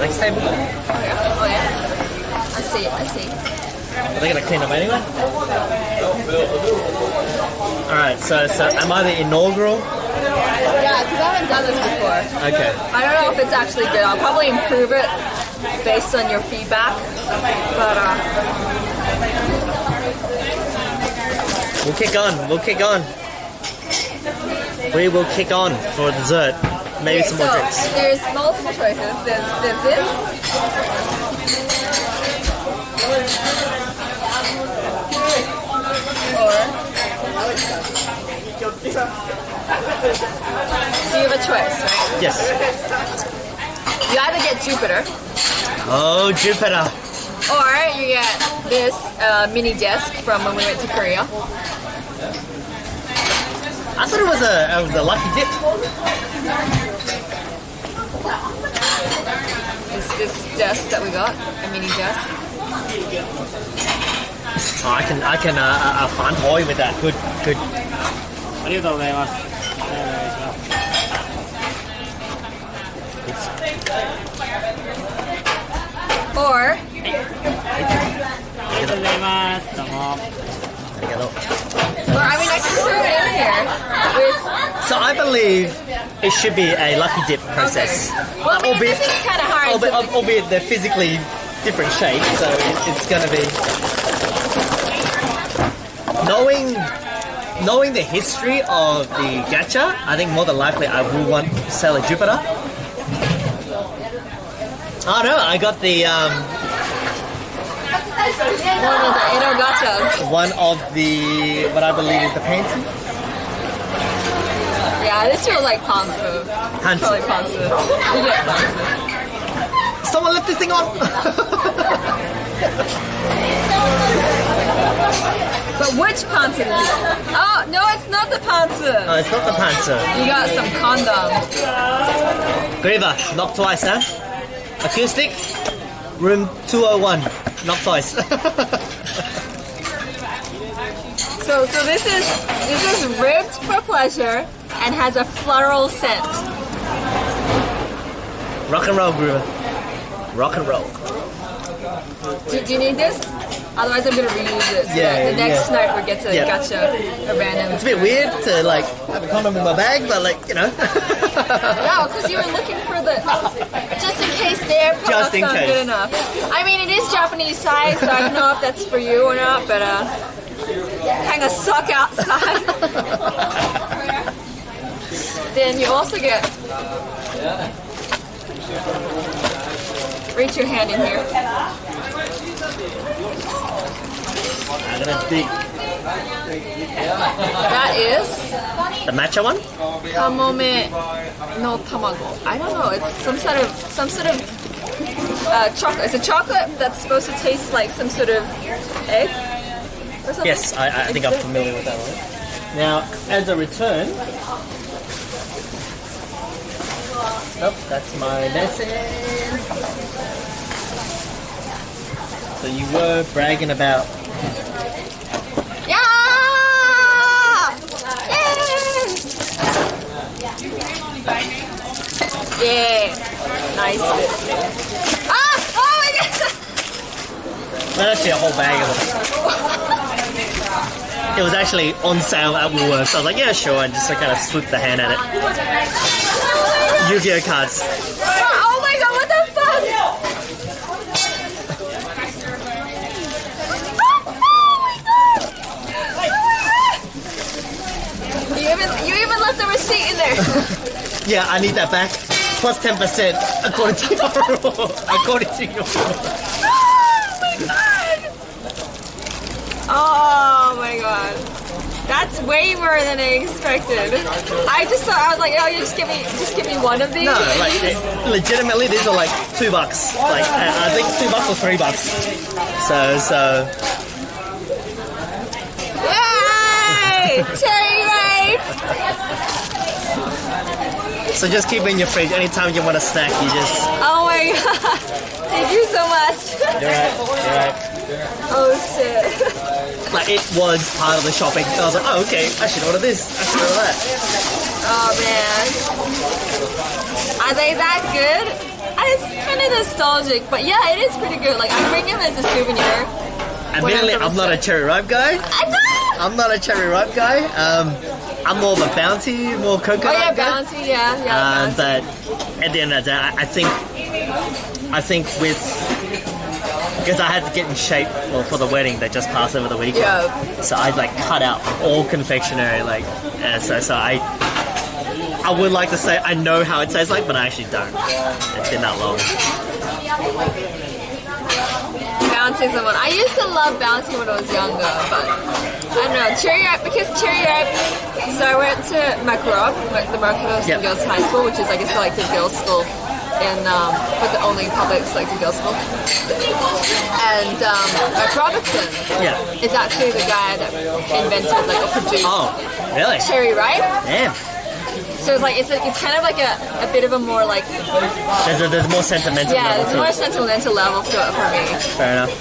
next table. Oh yeah. I see. Are they gonna clean up anyway? Alright, so am I the inaugural? Yeah, because I haven't done this before. Okay. I don't know if it's actually good. I'll probably improve it based on your feedback. But we'll kick on. We will kick on for dessert. Maybe some more drinks. There's multiple choices. There's this. Or so you have a choice, right? Yes. You either get Jupiter, Oh, Jupiter. or you get this mini disc from when we went to Korea. I thought it was a lucky dip. It's this disc that we got, a mini disc. Oh, I can find toy with that. Good. ありがとうございます。 Or ありがとうございます。どうも。 Or I mean, I can throw it in here with. So I believe it should be a lucky dip process. Okay. Well, I mean, this is kind of hard. Albeit they're physically different shapes, so it's going to be knowing the history of the gacha. I think more than likely I will want to sell a Jupiter. Oh no, I got the One of the Inogachas. one of the what I believe is the pansy. Yeah, this feels like Pansu. Hansu. Probably Pansu. You get Pansu. Someone left this thing on. But which Pansu did you get? Oh, no, it's not the Pansu. No, it's not the panzer. You got some condom. Griva, knock twice, huh? Acoustic, room 201. Knock twice. So this is ribbed for pleasure and has a floral scent. Rock and roll, Griva. Rock and roll. Do you need this? Otherwise, I'm gonna reuse this. Yeah, The next yeah. sniper gets a gotcha, a random. It's a bit weird to like have a condom in my bag, but like you know. No, because you were looking for the just in case their Just products in aren't case. good enough. I mean, it is Japanese size, so I don't know if that's for you or not, but kind of suck outside. Then you also get. Reach your hand in here. I'm gonna dig That is the matcha one. kamome no tamago. I don't know. It's some sort of chocolate. It's a chocolate that's supposed to taste like some sort of egg or something. Yes, I think I'm familiar with that one. Now, as a return, oh, that's my medicine. So you were bragging about. Yeah! Yeah! Nice. Ah! Oh my god! Well, actually a whole bag of it. It was actually on sale at Woolworths. I was like, yeah, sure, and just like kind of swooped the hand at it. Yu-Gi-Oh cards. Oh my god, what the fuck? You even left the receipt in there. Yeah, I need that back. Plus 10% according to your rule. According to your rule. Oh my god. That's way more than I expected. I was like, oh, you just give me one of these. No, like legitimately, these are like $2. Like I think $2 or $3. So. Yay! Cherry rape! So just keep it in your fridge. Anytime you want a snack, you just. Oh my god! Thank you so much. You're right. Oh shit. Like it was part of the shopping. I was like, oh okay, I should order this. I should order that. Oh man. Are they that good? I it's kind of nostalgic, but yeah, it is pretty good. Like, I bring him as a souvenir. Admittedly, I'm not a cherry ripe guy. I know! I'm not a cherry ripe guy. I'm more of a bounty, more coconut Oh yeah, guy. bounty, yeah. But at the end of the day, I think with, because I had to get in shape for the wedding that just passed over the weekend. Yeah. So I like cut out all confectionery, like, so I would like to say I know how it tastes like, but I actually don't. It's been that long. Bounty's the one. I used to love Bounty when I was younger, but I don't know. Cherry Ripe, because Cherry Ripe, so I went to MacRob, the Markham Girls High School, which is, I guess, like the girls' school in, but the only public selected girls' school. And Mac Robertson is actually the guy that invented, like, or produced Really? Cherry Ripe. Damn. So it's like it's kind of like a bit of a more like There's more sentimental. yeah, level there's to more it. sentimental level to it for me. Fair enough.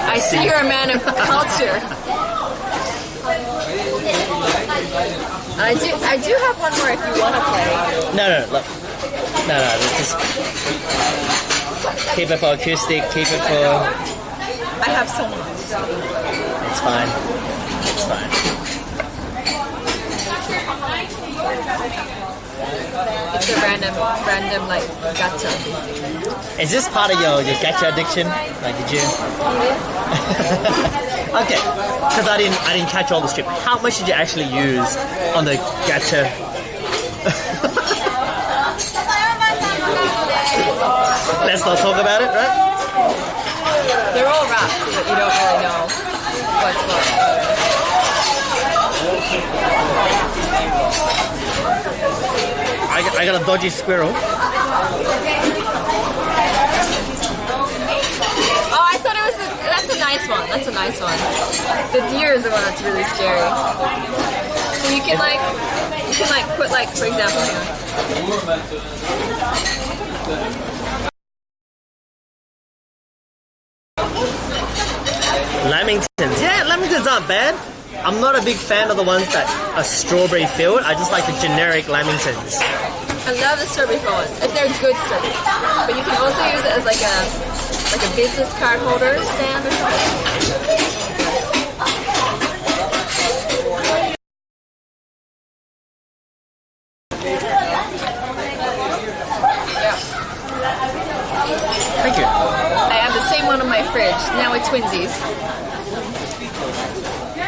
I see you're a man of culture. I do have one more if you want to play. No, look. No, let's just keep it for acoustic, keep it for... I have so much. It's fine. It's fine. It's a random like gacha. Is this part of your gacha addiction? Like, did you... Okay, because I didn't catch all the strip. How much did you actually use on the gacha? Let's not talk about it, right? They're all wrapped, so that you don't really know what's what. I got a dodgy squirrel. Oh, I thought it was that's a nice one. That's a nice one. The deer is the one that's really scary. So you can put like, for example, Lamingtons. Yeah, lamingtons aren't bad. I'm not a big fan of the ones that are strawberry filled. I just like the generic lamingtons. I love the strawberry ones if they're good strawberries. But you can also use it as like a business card holder stand or something. Thank you. I have the same one in my fridge. Now with twinsies.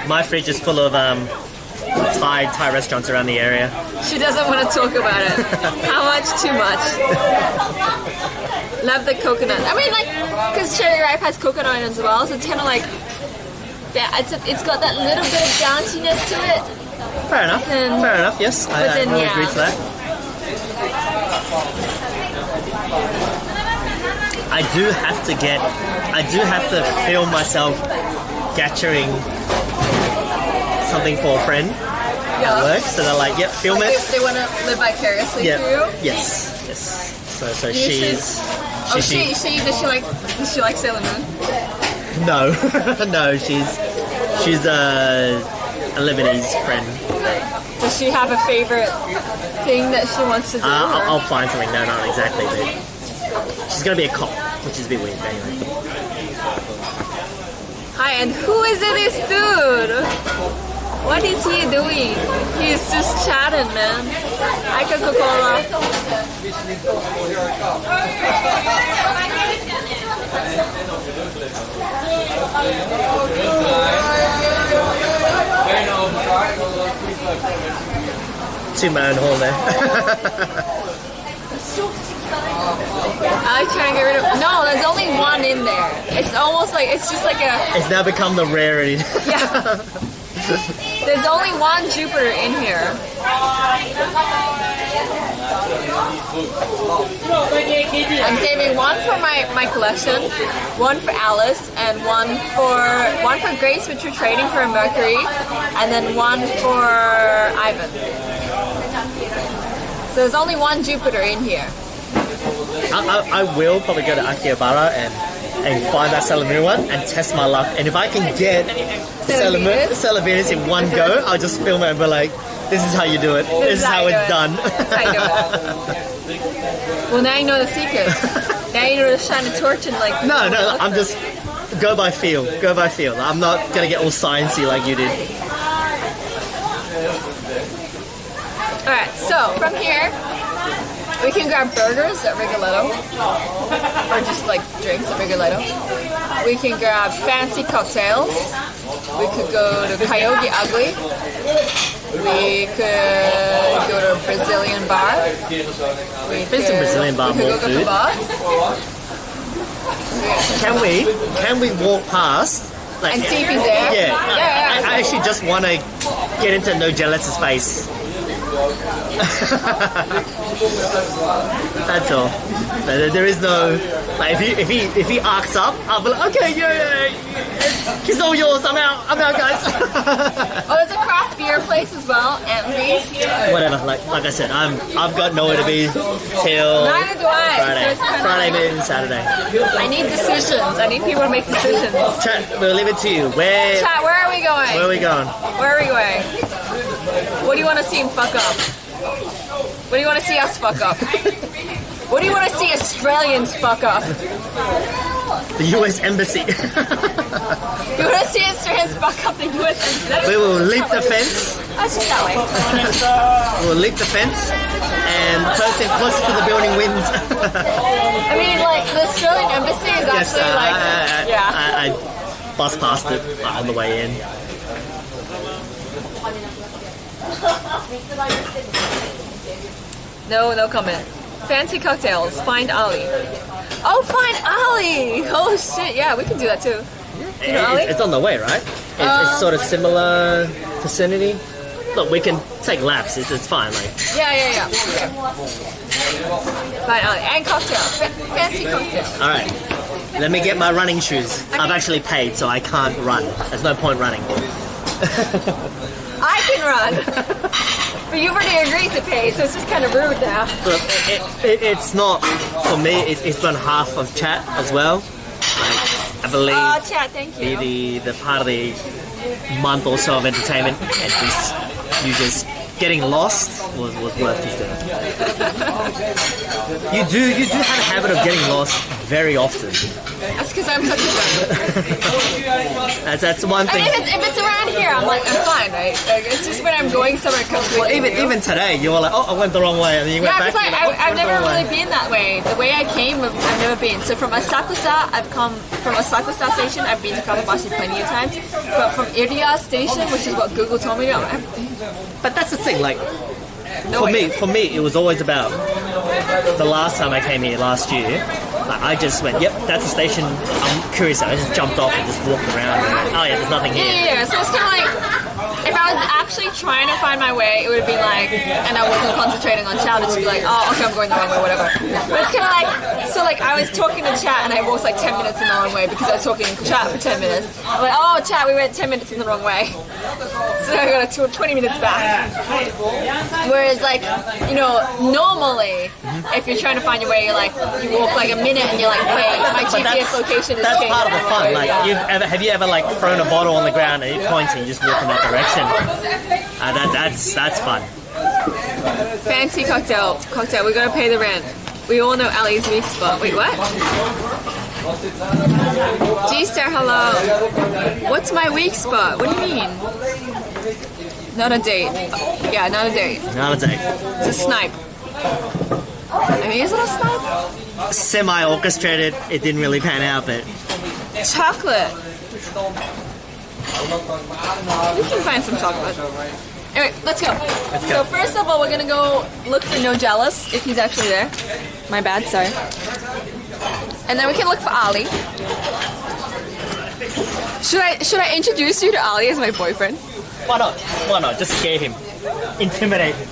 My fridge is full of Thai restaurants around the area. She doesn't want to talk about it. How much? Too much. Love the coconut. I mean, like, because Cherry Ripe has coconut in it as well, so it's kind of like, yeah, it's got that little bit of bounciness to it. Fair enough. Fair enough. Yes, I will agree to that. I do have to feel myself gathering something for a friend at work, so they're like, yep, film like it. They want to live vicariously through you? Yes. So You she's... does she like Sailor Moon? No, no, she's a Lebanese friend. Does she have a favorite thing that she wants to do? I'll find something. No, not exactly, but she's gonna be a cop, which is a bit weird, but anyway. Hi, and who is this dude? What is he doing? He's just chatting, man. Hi, Coca-Cola. To my own hole there. I'm trying to get rid of... No, there's only one in there. It's almost like... It's just like a... It's now become the rarity. Yeah. There's only one Jupiter in here. I'm saving one for my collection, one for Alice, and one for Grace, which we're trading for a Mercury, and then one for Ivan. So there's only one Jupiter in here. I will probably go to Akihabara and find that Sailor Moon one and test my luck. And if I can get Sailor Venus in one go, I'll just film it and be like, this is how you do it. This is how it's done. That's how you do it. Well, now you know the secret. Now you know to shine a torch and like. No, I'm just go by feel. Go by feel. I'm not gonna get all sciencey like you did. All right. So from here, we can grab burgers at Rigoletto, or just like drinks at Rigoletto. We can grab fancy cocktails. We could go to Coyote Ugly. We could go to a Brazilian bar. There's some Brazilian bar more food. Can we walk past? Like, and see if he's there? Yeah. Yeah. I actually just want to get into No Jealous' face. That's all. There is no like if he arcs up, I'll be like, okay, yeah, he's all yours. I'm out, guys. Oh, there's a craft beer place as well, Antley's. Whatever. Like I said, I've got nowhere to be till Neither do I. Friday and Saturday. I need decisions. I need people to make decisions. Chat, we'll leave it to you. Chat, where are we going? Where are we going? Where are we going? What do you want to see him fuck up? What do you want to see us fuck up? What do you want to see Australians fuck up? The US Embassy. You want to see Australians fuck up the US Embassy? We will leap the fence. That's just that way. We'll leap the fence, and the person closest to the building wins. I mean, like, the Australian Embassy is actually I buzzed past it on the way in. No comment. Fancy cocktails. Find Ollie. Oh, find Ollie! Oh shit, yeah, we can do that too. You know Ollie? It's on the way, right? It's sort of similar vicinity. Look, we can take laps. It's fine. Like. Yeah. Okay. Find Ollie and cocktails. Fancy cocktails. All right. Let me get my running shoes. I've actually paid, so I can't run. There's no point running. I can run. But you've already agreed to pay, so it's just kind of rude now. Look, it's not, for me, it's been half of chat as well. Like, I believe chat, thank you. The part of the month or so of entertainment and you just getting lost was worth it. You do have a habit of getting lost very often. That's because I'm such a fan. That's one thing. I mean, if it's around here, I'm fine, right? Like, it's just when I'm going somewhere completely even today, you were like, oh, I went the wrong way, and then you went back. Yeah, because I've never really been that way. The way I came, I've never been. So from Asakusa, from Asakusa station, I've been to Kawabashi plenty of times. But from Iriya station, which is what Google told me to, but that's the thing, like, for me, it was always about the last time I came here last year. Like, I just went, yep, that's the station. I'm curious. I just jumped off and just walked around. And, oh yeah, there's nothing here. Yeah. So it's kind of like, if I was actually trying to find my way, it would have been like, and I wasn't concentrating on chat, it'd just be like, oh, okay, I'm going the wrong way, whatever. But it's kind of like, so like I was talking to chat and I walked like 10 minutes in the wrong way because I was talking to chat for 10 minutes. I'm like, oh, chat, we went 10 minutes in the wrong way. So I got 20 minutes back. Whereas like, you know, normally, if you're trying to find your way, you're like, you walk like a minute and you're like, wait, my GPS location is changed. That's part of the fun. Like, have you ever like thrown a bottle on the ground and you point and you just walk in that direction? That's fun. Fancy cocktail. We gotta pay the rent. We all know Ali's weak spot. Wait, what? G-Star, hello. What's my weak spot? What do you mean? Not a date. Yeah, not a date. Not a date. It's a snipe. I mean, is it a snipe? Semi-orchestrated. It didn't really pan out, but... Chocolate. We can find some chocolate. Anyway, let's go. So first of all, we're gonna go look for No Jealous, if he's actually there. My bad, sorry. And then we can look for Ollie. Should I introduce you to Ollie as my boyfriend? Why not? Just scare him. Intimidate him.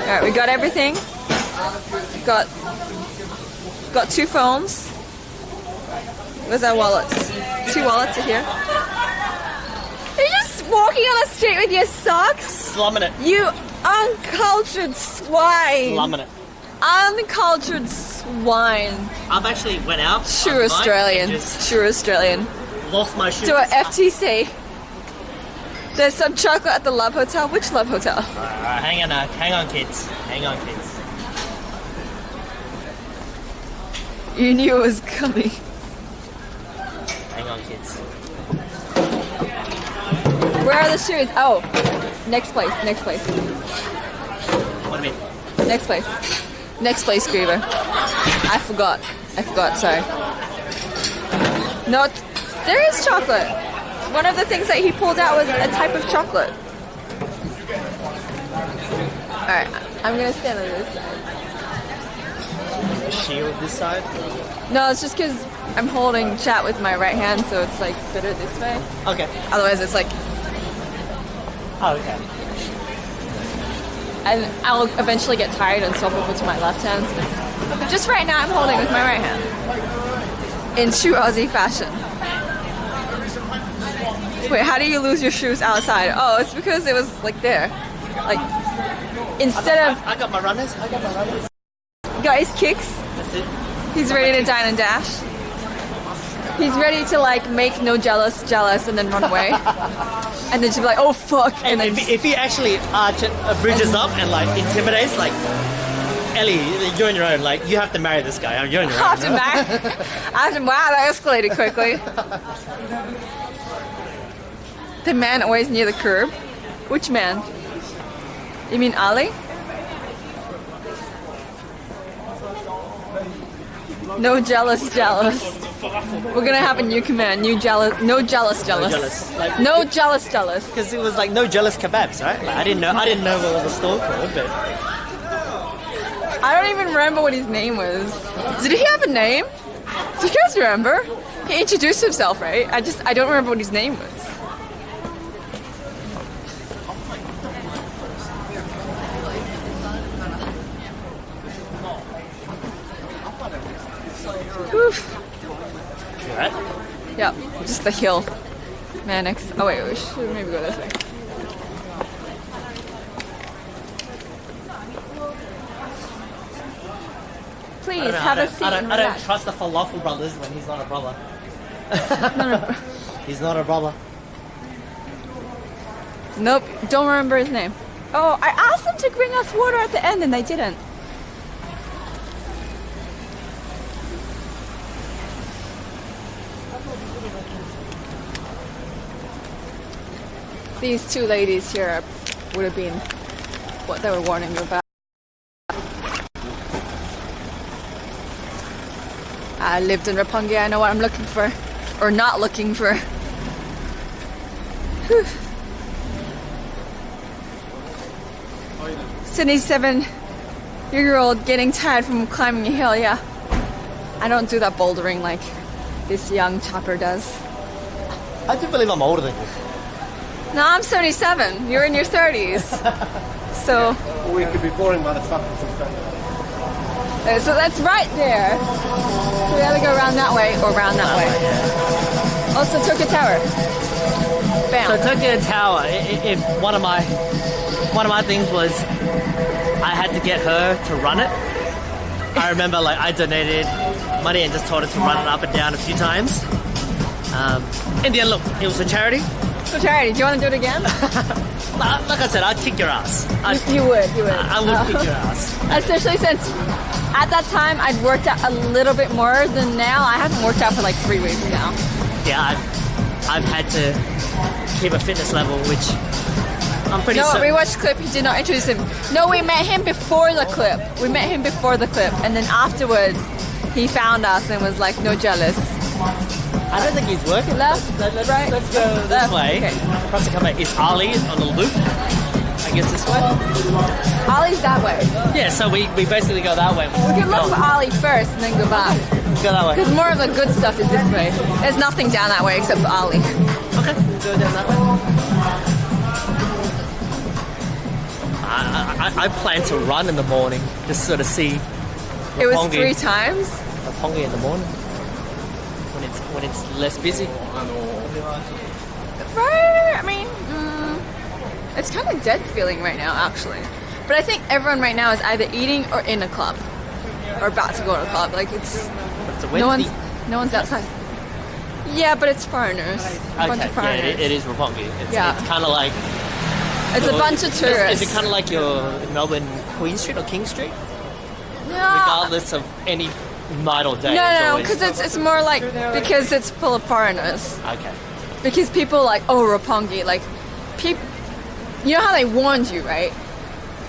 Alright, we got everything. Got 2 phones. Where's our wallets? 2 wallets are here. You're just walking on the street with your socks? Slumming it. You uncultured swine. Slumming it. Uncultured swine. I've actually went out. True Australian. Just True Australian. lost my shoes. To a FTC. There's some chocolate at the Love Hotel. Which Love Hotel? Alright, hang on, kids. Hang on, kids. You knew it was coming. Hang on, kids. Where are the shoes? Oh, next place. What do you mean? Next place, Griever. I forgot, sorry. No, there is chocolate. One of the things that he pulled out was a type of chocolate. Alright, I'm gonna stand on this side. Shield this side? No, it's just because I'm holding chat with my right hand, so it's like better this way. Okay. Otherwise it's like, Oh, okay. and I'll eventually get tired and swap over to my left hand. So just right now I'm holding with my right hand. In true Aussie fashion. Wait, how do you lose your shoes outside? Oh, it's because it was like there. Like, instead of... I got my runners. Got his kicks. That's it. He's ready to dine and dash. He's ready to like make no jealous and then run away. And then she'll be like, oh fuck. And then if he actually bridges up and like intimidates, like, Ellie, you're on your own. Like, you have to marry this guy. You're on your own. wow, that escalated quickly. The man always near the curb. Which man? You mean Ollie? No jealous. We're gonna have a new command. No jealous. No jealous. Like, No jealous. because it was like no jealous kebabs, right? Like, I didn't know what was the store called, but I don't even remember what his name was. Did he have a name? Do you guys remember? He introduced himself, right? I don't remember what his name was. Oof. you right? Yep, just the hill. Man, next. Oh wait, we should maybe go this way. Please have a seat. I and don't relax. trust the falafel brothers when he's not a brother. No. He's not a brother. Nope, don't remember his name. Oh, I asked them to bring us water at the end and they didn't. These two ladies here would have been what they were warning you about. I lived in Roppongi, I know what I'm looking for. Or not looking for. Whew. 77-year-old getting tired from climbing a hill, yeah. I don't do that bouldering like this young chopper does. I do believe I'm older than you. No, I'm 77. You're in your 30s. So We could be boring motherfuckers. so that's right there. So we either go around that way or around that way. Also, Turkish Tower. Bam. So Tokyo Tower, if one of my things was I had to get her to run it. I remember like I donated money and just told her to run it up and down a few times. In the end, look, it was a charity. So charity, do you want to do it again? Like I said, I'd kick your ass. You would. I would kick your ass. Especially since at that time I'd worked out a little bit more than now. I haven't worked out for like 3 weeks now. Yeah, I've had to keep a fitness level, which I'm pretty No, certain. we watched the clip, he did not introduce him. No, we met him before the clip. And then afterwards he found us and was like, no jealous. I don't think he's working. Left? Let's Right? go this Left, way. okay. Across the cover is Ollie on the loop. I guess this way. Ollie's that way. Yeah, so we basically go that way. We can look for Ollie first and then go back. Go that way. Because more of the good stuff is this way. There's nothing down that way except for Ollie. Okay, go down that way. I plan to run in the morning, just sort of see It was Roppongi. 3 times. Roppongi in the morning when it's less busy. Right? I mean, it's kind of dead feeling right now, actually. But I think everyone right now is either eating or in a club. Or about to go to a club. Like, it's... It's a No Wednesday. one's outside. Yeah, but it's foreigners. A bunch of Okay, yeah, foreigners. it is Roppongi. It's Yeah. kind of like... It's a bunch of tourists. Is it kind of like your Melbourne Queen Street or King Street? No, Regardless of any night or day. no, it's because always... it's more like because it's full of foreigners. Okay. Because people like Roppongi, like people. You know how they warned you, right?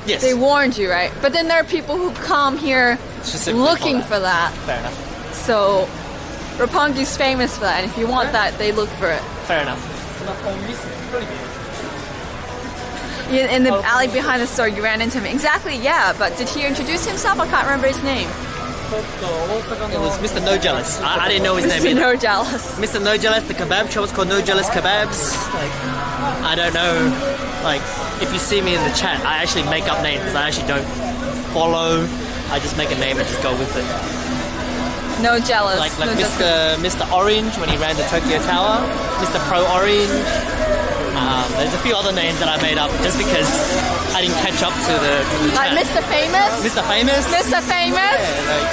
Yes. They warned you, right? But then there are people who come here Specifically looking for for that. Fair enough. So Roppongi's famous for that, and if you want that, they look for it. Fair enough. In the alley behind the store, you ran into him. Exactly, yeah. But did he introduce himself? I can't remember his name. It was Mr. No Jealous. I didn't know his name Mr. either. No Jealous. Mr. No Jealous, the kebab shop is called No Jealous Kebabs. Like, I don't know. Like, if you see me in the chat, I actually make up names. I actually don't follow. I just make a name and just go with it. No Jealous. Like no Mr. Orange when he ran the Tokyo Tower. Mr. Pro Orange. There's a few other names that I made up just because I didn't catch up to the Like chat. Mr. Famous? Mr. Famous. Mr. Famous? Yeah, like,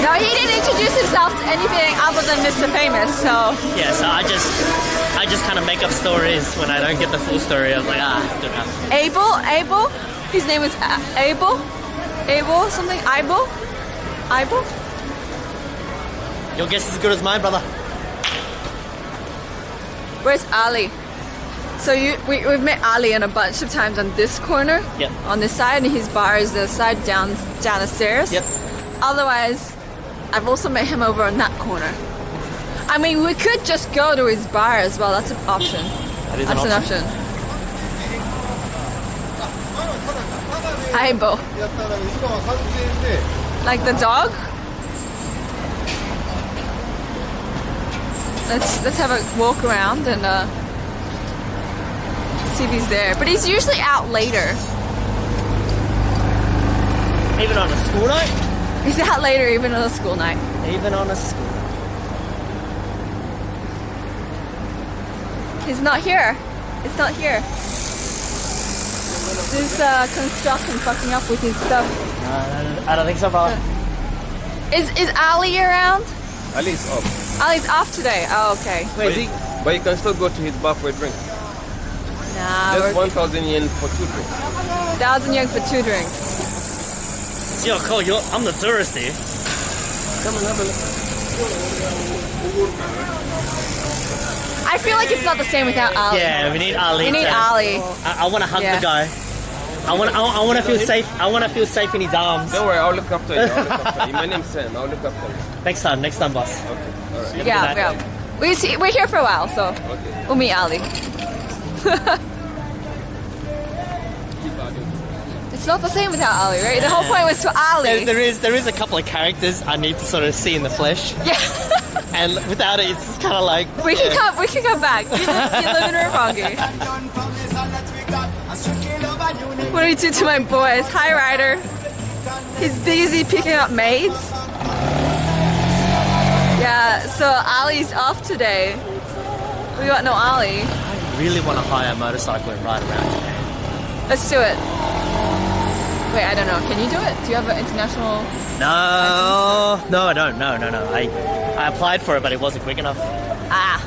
No, he didn't introduce himself to anything other than Mr. Famous, so... yeah, so I just kind of make up stories when I don't get the full story. I was like, good enough. Abel? His name is Abel? Abel? Something? Abel? Your guess is as good as mine, brother. Where's Ali? So we've met Ali in a bunch of times on this corner. Yep. On this side, and his bar is the side down the stairs. Yep. Otherwise, I've also met him over on that corner. I mean, we could just go to his bar as well. That's an option. That is That's an option. Aibo. Like the dog? Let's have a walk around and see if he's there. But he's usually out later. Even on a school night? He's out later even on a school night. Even on a school. He's not here. It's not here. There's construction fucking up with his stuff. I don't think so, brother. Is Ali around? Ali's off. Ali's off today. Oh, okay. Where is he? But you can still go to his bar for a drink. Nah, Just we're 1,000 yen for 2 drinks. 1,000 yen for 2 drinks. It's your call. I'm the tourist here. Come on, have a look. I feel like it's not the same without Ali. Yeah, we need Ali. We need to- Ali. I want to hug Yeah. the guy. I want to feel safe. I want to feel safe in his arms. Don't worry, I'll look after you. My name's Sam. I'll look after you. Next time, boss. Okay, alright. Yeah, yeah. We're here for a while, so Okay. we'll meet Ali. It's not the same without Ali, right? The whole point was for Ali. There is a couple of characters I need to sort of see in the flesh, Yeah. and without it, it's kind of like We can come back. You live in Roppongi. What do you do to my boys? Hi, Ryder. He's busy picking up maids. Yeah, so Ali's off today. We got no Ali. I really want to hire a motorcycle and ride around Japan. Let's do it. Wait, I don't know. Can you do it? Do you have an international... No, I don't. No. I applied for it, but it wasn't quick enough. Ah.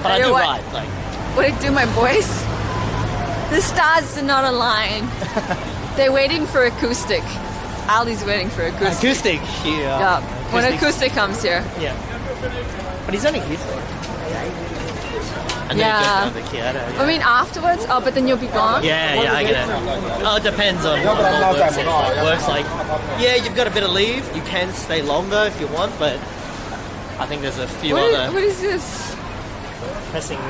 But I You know do what? ride. Like, What do you do, my boys? The stars do not align. They're waiting for acoustic. Ali's waiting for acoustic. acoustic here. Yeah. When acoustic comes here. Yeah. But he's only here for it. And Yeah. then he goes to the kid. I mean, afterwards? Oh, but then you'll be gone? Yeah, I get it. Oh, it depends on what works. Works like, yeah, you've got a bit of leave. You can stay longer if you want, but I think there's a few other What is this? pressing.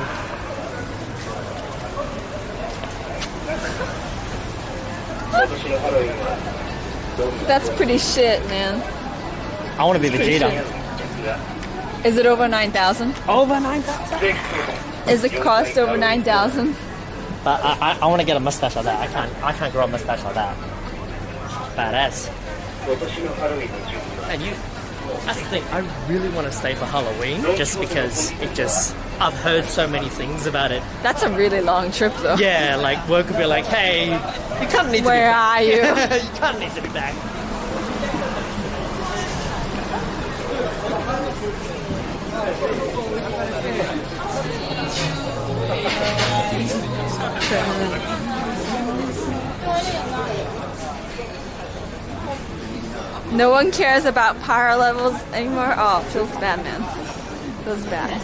That's pretty shit, man. I want to be Vegeta. Is it over 9,000? Over 9,000? Is it cost over 9,000? But I want to get a mustache like that. I can't grow a mustache like that. Badass. And that's the thing. I really want to stay for Halloween just because I've heard so many things about it. That's a really long trip, though. Yeah, like work would be like, hey, you kind of need to Where be back. are you? You kind of need to be back. No one cares about power levels anymore. Oh, feels bad, man. Feels bad.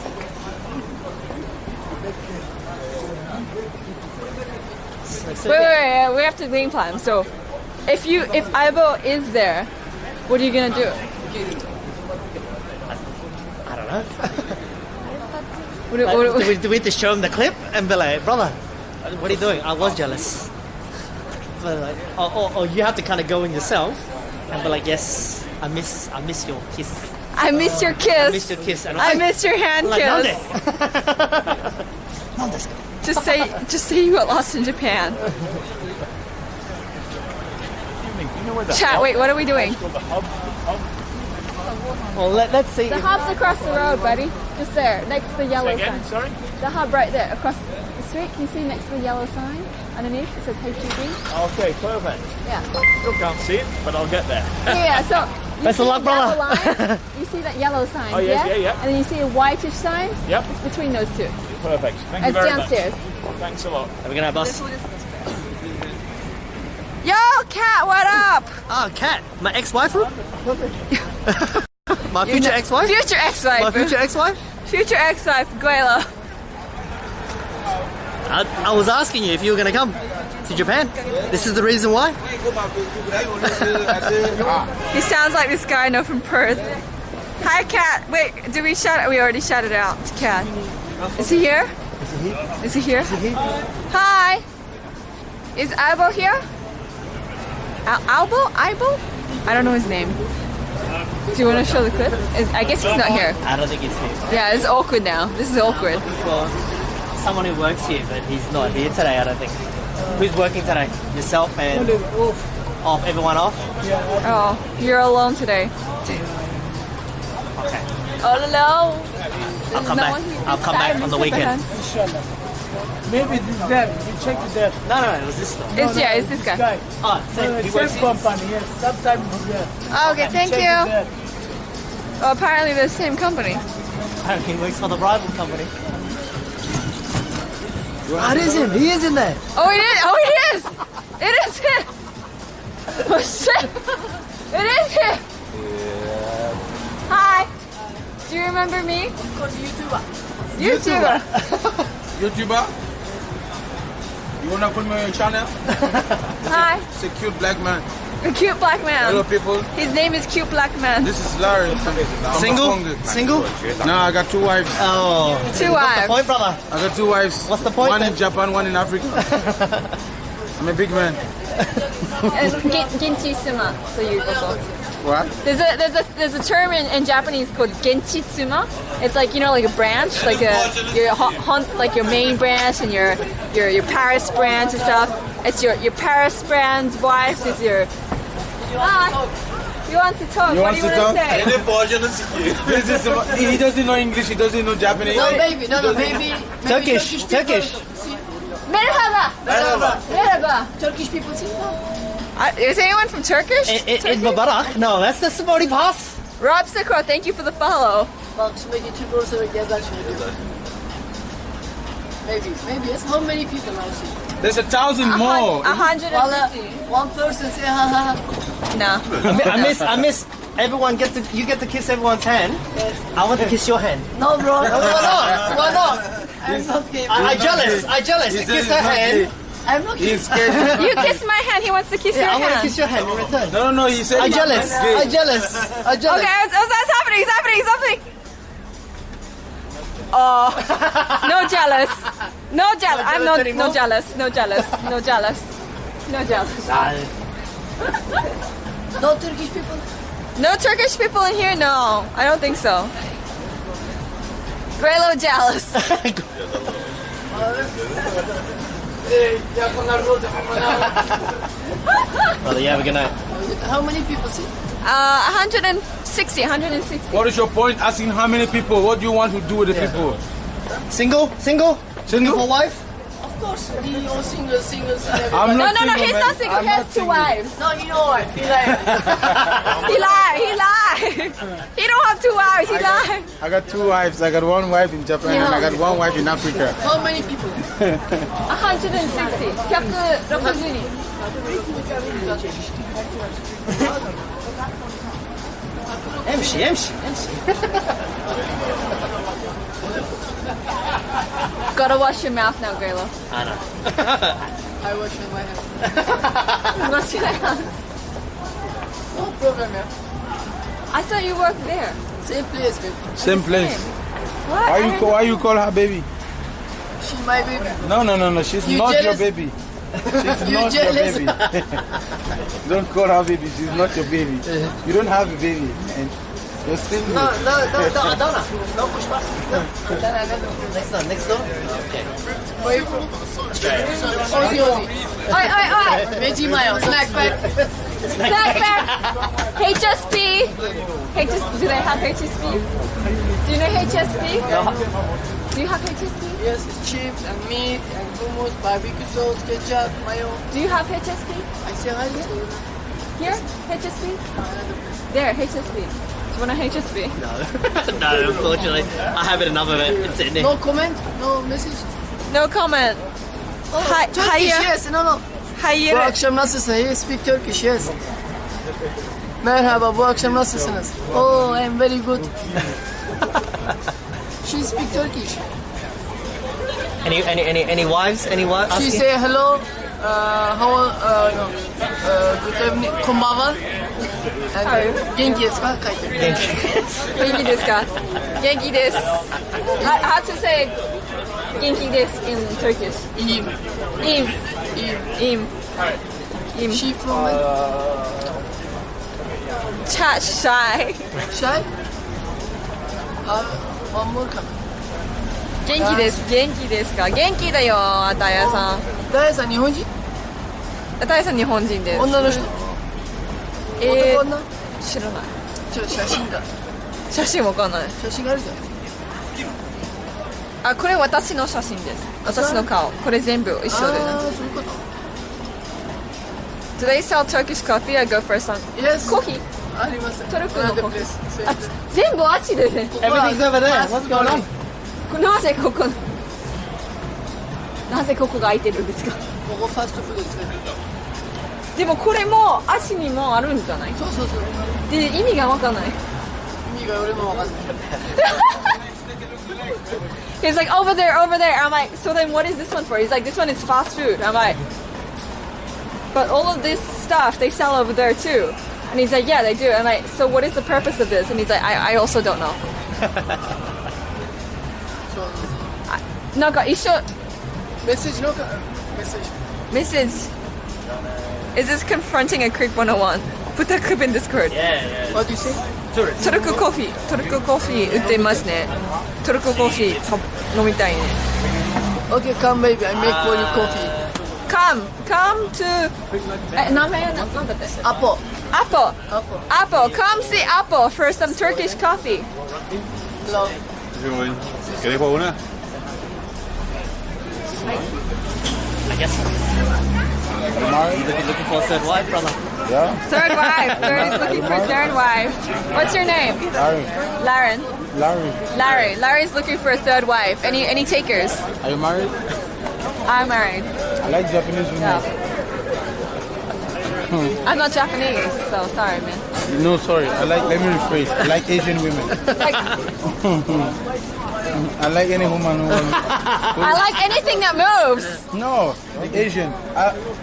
Wait, we have to game plan. So, if Ibo is there, what are you gonna do? I don't know. Do we have to show him the clip and be like, brother, what are you doing? I was jealous. But like, or you have to kind of go in yourself and be like, yes, I miss your kiss. I miss your kiss. I miss your kiss. And I miss your hand kiss. Just say you got lost in Japan. Chat, wait, what are we doing? Well, let's see. The hub's across the road, buddy. Just there, next to the yellow sign. Sorry? The hub right there, across the street. Can you see next to the yellow sign? Underneath, it says HTV. Okay, perfect. Yeah. Still can't see it, but I'll get there. Yeah, so you Best see of luck, the yellow brother. line, you see that yellow sign, Oh, yes, yeah. And then you see a whitish sign. Yep. It's between those two. Perfect. Thank you It's very downstairs. much. Thanks a lot. Have a good night, boss. Yo, Kat, what up? Oh, Kat, my ex-wife? My future ex-wife? Future ex-wife. My future ex-wife? Future ex-wife, Guelo. I was asking you if you were going to come to Japan. This is the reason why? He sounds like this guy I know from Perth. Hi, Kat. Wait, did we shout? We already shouted out to Kat. Is he here? Is he here? Hi. Is Ibo here? Ibo? I don't know his name. Do you want to show the clip? I guess he's not here. I don't think it's here. Yeah, it's awkward now. This is awkward. Well, someone who works here, but he's not here today, I don't think. Who's working today? Yourself and off? Everyone off? Oh, you're alone today. Okay. All alone. I'll come back. I'll come back on the weekend. Maybe this there. You check it there. No, it was this one. It's it's this guy. Oh, so he works Same here? company, yes. Sometimes it's there. Okay, thank Check it you. there. Oh, apparently they're the same company. Apparently he works for the rival company. Oh, it is him. He is in there. Oh, it is. Oh, it is. It is him. Oh shit! It is him. Hi. Do you remember me? Of course, YouTuber. YouTuber? You wanna put me on your channel? Hi. It's a cute black man. A cute black Hello man. people. His name is Cute Black Man. This is Larry. I'm Single? Roppongi. Single? No, I got two wives. Oh. Two What's the wives. point, brother? I got two wives. What's the point One then? in Japan, one in Africa. I'm a big man. Genchitsuma. So you also. What? There's a term in Japanese called genchitsuma. It's like, you know, like a branch, like like your main branch and your Paris branch and stuff. It's your Paris brand wife is your. Hi. You want to talk? You what want do you to want talk? to say? He doesn't know English, he doesn't know Japanese. Maybe. Turkish. Merhaba. Merhaba. Turkish people see Is anyone from Turkish? In Mubarak? No, that's the Saudi pass. Rob Sikro, thank you for the follow. Bak şuradaki Türk olsa ve gezer şöyle. Maybe. Yes. How many people now see? There's 1,000 more. 150. One person say ha ha ha. No. I miss. Everyone you get to kiss everyone's hand. I want to kiss your hand. No bro. Why not? I'm not gay. I jealous. You kiss her hand. I'm not gay. He's scared. You kiss my hand, he wants to kiss your I want to hand. kiss your hand in return. No, he said I jealous. gay. Jealous. Okay, what's happening? It's happening. Oh, no jealous. No jealous. I'm jealous no anymore? jealous. No jealous. No jealous. No jealous. No Turkish people. No Turkish people in here? No, I don't think so. Grelo jealous. Brother, you have a good night. How many people see? 160. What is your point asking how many people? What do you want to do with the people? Single for wife? Of course. He was single. I'm No, not no, single, he's man. not single. I'm He has not two single. wives. No, you know what? He lied. He lied. He don't have two wives. He lied. I got two wives. I got one wife in Japan and I got one wife in Africa. How many people? 160. 160人。 MC. Gotta wash your mouth now, Graylo. I know. I wash my hands. Wash your hands. No problem, yeah. I thought you worked there. Same place, baby. Same place. What? Why you call her baby? She my baby. No. She's You not jealous? your baby. She's You not jealous? your baby. Don't call her baby. She's not your baby. You don't have a baby, and you're single. No, no push back. Next door. Okay. Where you from? Australia. Aussie. Oi. Veggie mayo. Snack pack. Snack back. HSP. Do they have HSP? Do you know HSP? Do you have HSP? Yes, chips and meat and hummus, barbecue sauce, ketchup, mayo. Do you have HSP? I say hi. Here? HSP? There, HSP. Do you want a HSP? No, unfortunately. I have it another bit in Sydney. No comment? No message? No comment. Hi, Turkish, hayır. yes, no. Hayır. Bu akşam nasılsın? He speak Turkish, yes. Merhaba, bu akşam nasılsınız? Oh, I'm very good. She speak Turkish. Any wives? Any wives? She asking? say hello, good evening, konbanwa. And genki desu ka? Genki desu ka? Genki desu. How to say genki desu in Turkish? İyiyim. İyiyim. İyiyim. İyiyim. She from where? Chat shy. Shy? One more comment. 元気です。元気ですか？元気だよ、あたやさん。ダイヤさん日本人？あたやさん日本人です。女の人？男女？知らない。写真だ。写真わかんない。写真があるじゃん。あ、これ私の写真です。私の顔。これ全部一緒で。ああ、そういうこと。Do they sell Turkish coffee? I go for some. Yes. コーヒー？あります。トルコのコーヒ Another place. ー。あ、全部あっちですね。 Everything's over there. What's going on? なぜここが空いてるんですか？ここファストフードですね。でもこれも足にもあるんじゃない？そうそうそう。で意味がわかんない。意味が俺もわかんない。He's like over there. I'm like, so then what is this one for? He's like, this one is fast food. I'm like, but all of this stuff they sell over there too. And he's like, yeah, they do. I'm like, so what is the purpose of this? And he's like, I also don't know. なんか一緒メッセージのかメッセージ。 message. Is this confronting a Creek 101? Put that clip in Discord. Yeah. What do you say? トルココーヒー売ってますね。トルココーヒー飲みたいね。Okay, come baby, I make for you coffee. Come to 名前なんだって？ Apple. Apple, come see Apple for some Turkish coffee. Hello. Rồi, cái đấy khổ nữa. I guess. Looking for a third wife, brother. Yeah? Third wife. He's looking for third wife. What's your name? Larry. Larry. Larry's looking for a third wife. Any takers? Are you married? I'm married. I like Japanese women. Yeah. I'm not Japanese, so sorry, man. No, sorry. Let me rephrase. I like Asian women. Like, I like any woman who I like anything that moves. No, the Asian.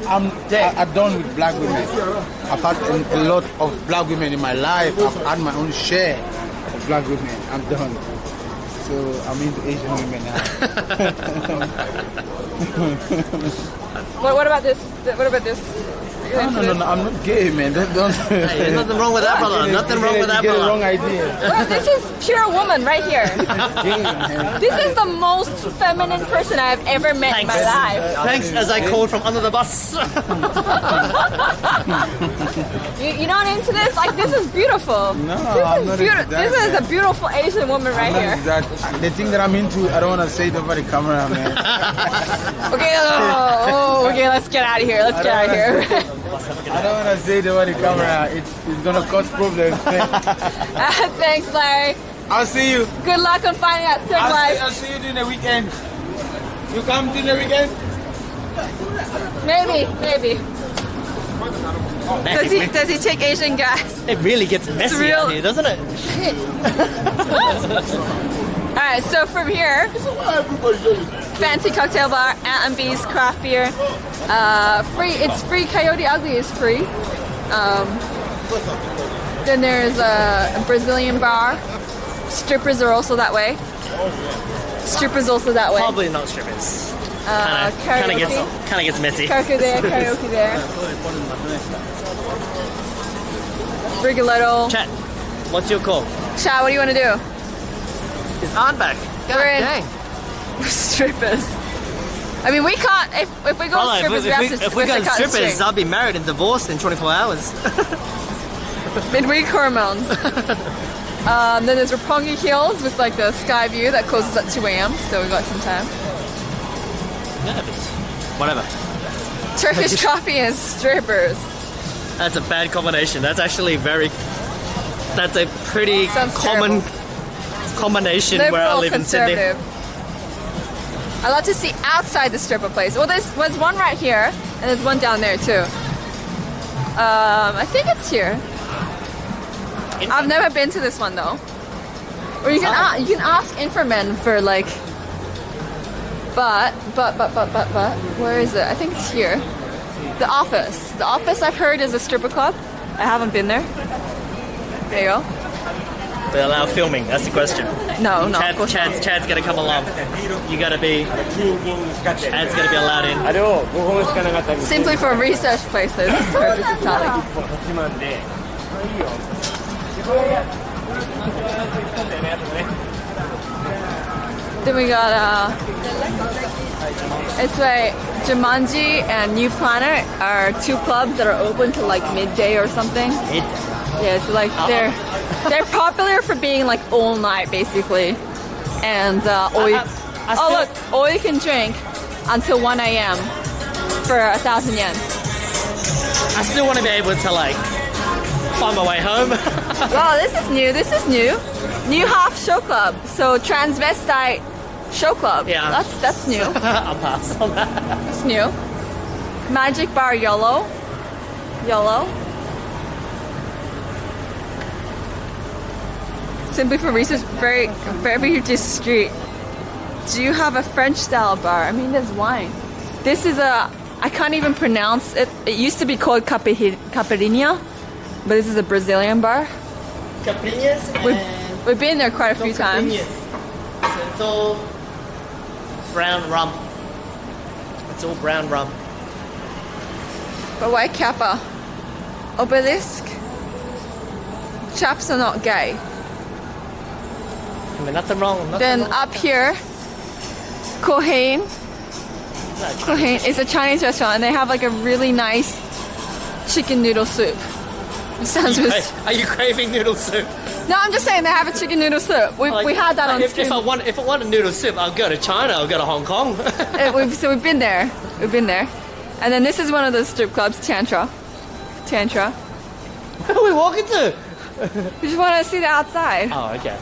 I'm done with black women. I've had a lot of black women in my life. I've had my own share of black women. I'm done. So I'm into Asian women now. What about this? What about this? You're into this? No, I'm not gay, man. Don't. Hey, there's nothing wrong with that, brother. Nothing wrong with that, You get the brother. wrong idea. Bro, this is pure woman right here. Gay, man. This is the most feminine person I've ever met in my life. Thanks, as I called from under the bus. You're not into this? Like, this is beautiful. No, this I'm is not beautiful. into that, This is man. a beautiful Asian woman right here. That, the thing that I'm into, I don't want to say it over the camera, man. Okay, okay, let's get out of here. Let's get out of here. I don't want to say it over the camera. It's gonna cause problems. Thanks, Larry. I'll see you. Good luck on finding that third wife. I'll see you during the weekend. You come during the weekend? Maybe. Does he take Asian guys? It really gets messy real- out here, doesn't it? Alright, so from here, fancy cocktail bar, Ant & B's craft beer. Free, it's free. Coyote Ugly is free. Then there's a Brazilian bar. Strippers are also that way. Strippers also that way. Probably not strippers. Kind of Karaoke. gets messy. Karaoke there, karaoke there. Rigoletto. Chat, what's your call? Chad, what do you want to do? His aunt back. We're in strippers. I mean, we can't. If we go Brother, strippers, we have to. if we go cut the strippers, string. I'll be married and divorced in 24 hours. Midweek hormones. Then there's Roppongi Hills with like the sky view that closes at 2 a.m. So we got some time. Whatever. Turkish coffee and strippers. That's a bad combination. That's actually that's a pretty Sounds common terrible. combination where I Liberal, live in Sydney. conservative. I love to see outside the stripper place. Well, there's one right here, and there's one down there too. I think it's here. I've never been to this one though. Or you can ask Infomen for like. But where is it? I think it's here. The office. The office I've heard is a stripper club. I haven't been there. There you go. They allow filming. That's the question. No, of course not. Chad's gonna come along. You gotta be. Chad's gonna be allowed in. あれを5本しかなかったみたい Simply for research places. Turkish Italian. 8万で Then we got it's like Jumanji and New Planet are two clubs that are open till like midday or something. Yeah, so like they're popular for being like all night basically, and all you can drink until 1 a.m. for 1,000 yen. I still want to be able to like find my way home. Wow, this is new. This is new. New half show club. So transvestite show club. Yeah. That's new. I'll pass on that. It's new. Magic bar yellow. Simply for research, very discreet. Do you have a French style bar? I mean, there's wine. This is I can't even pronounce it. It used to be called Caipirinha, but this is a Brazilian bar. Caipirinhas We've been there quite a few times. So it's all brown rum. It's all brown rum. But why Kappa? Obelisk? Chaps are not gay. I mean, nothing wrong. Then up here, Kohen is a Chinese restaurant, and they have like a really nice chicken noodle soup. It sounds Are you craving noodle soup? No, I'm just saying they have a chicken noodle soup. We had that on stream. If I want a noodle soup, I'll go to China. I'll go to Hong Kong. So we've been there. And then this is one of the strip clubs, Tantra. Where are we walking to? We just want to see the outside. Oh, okay.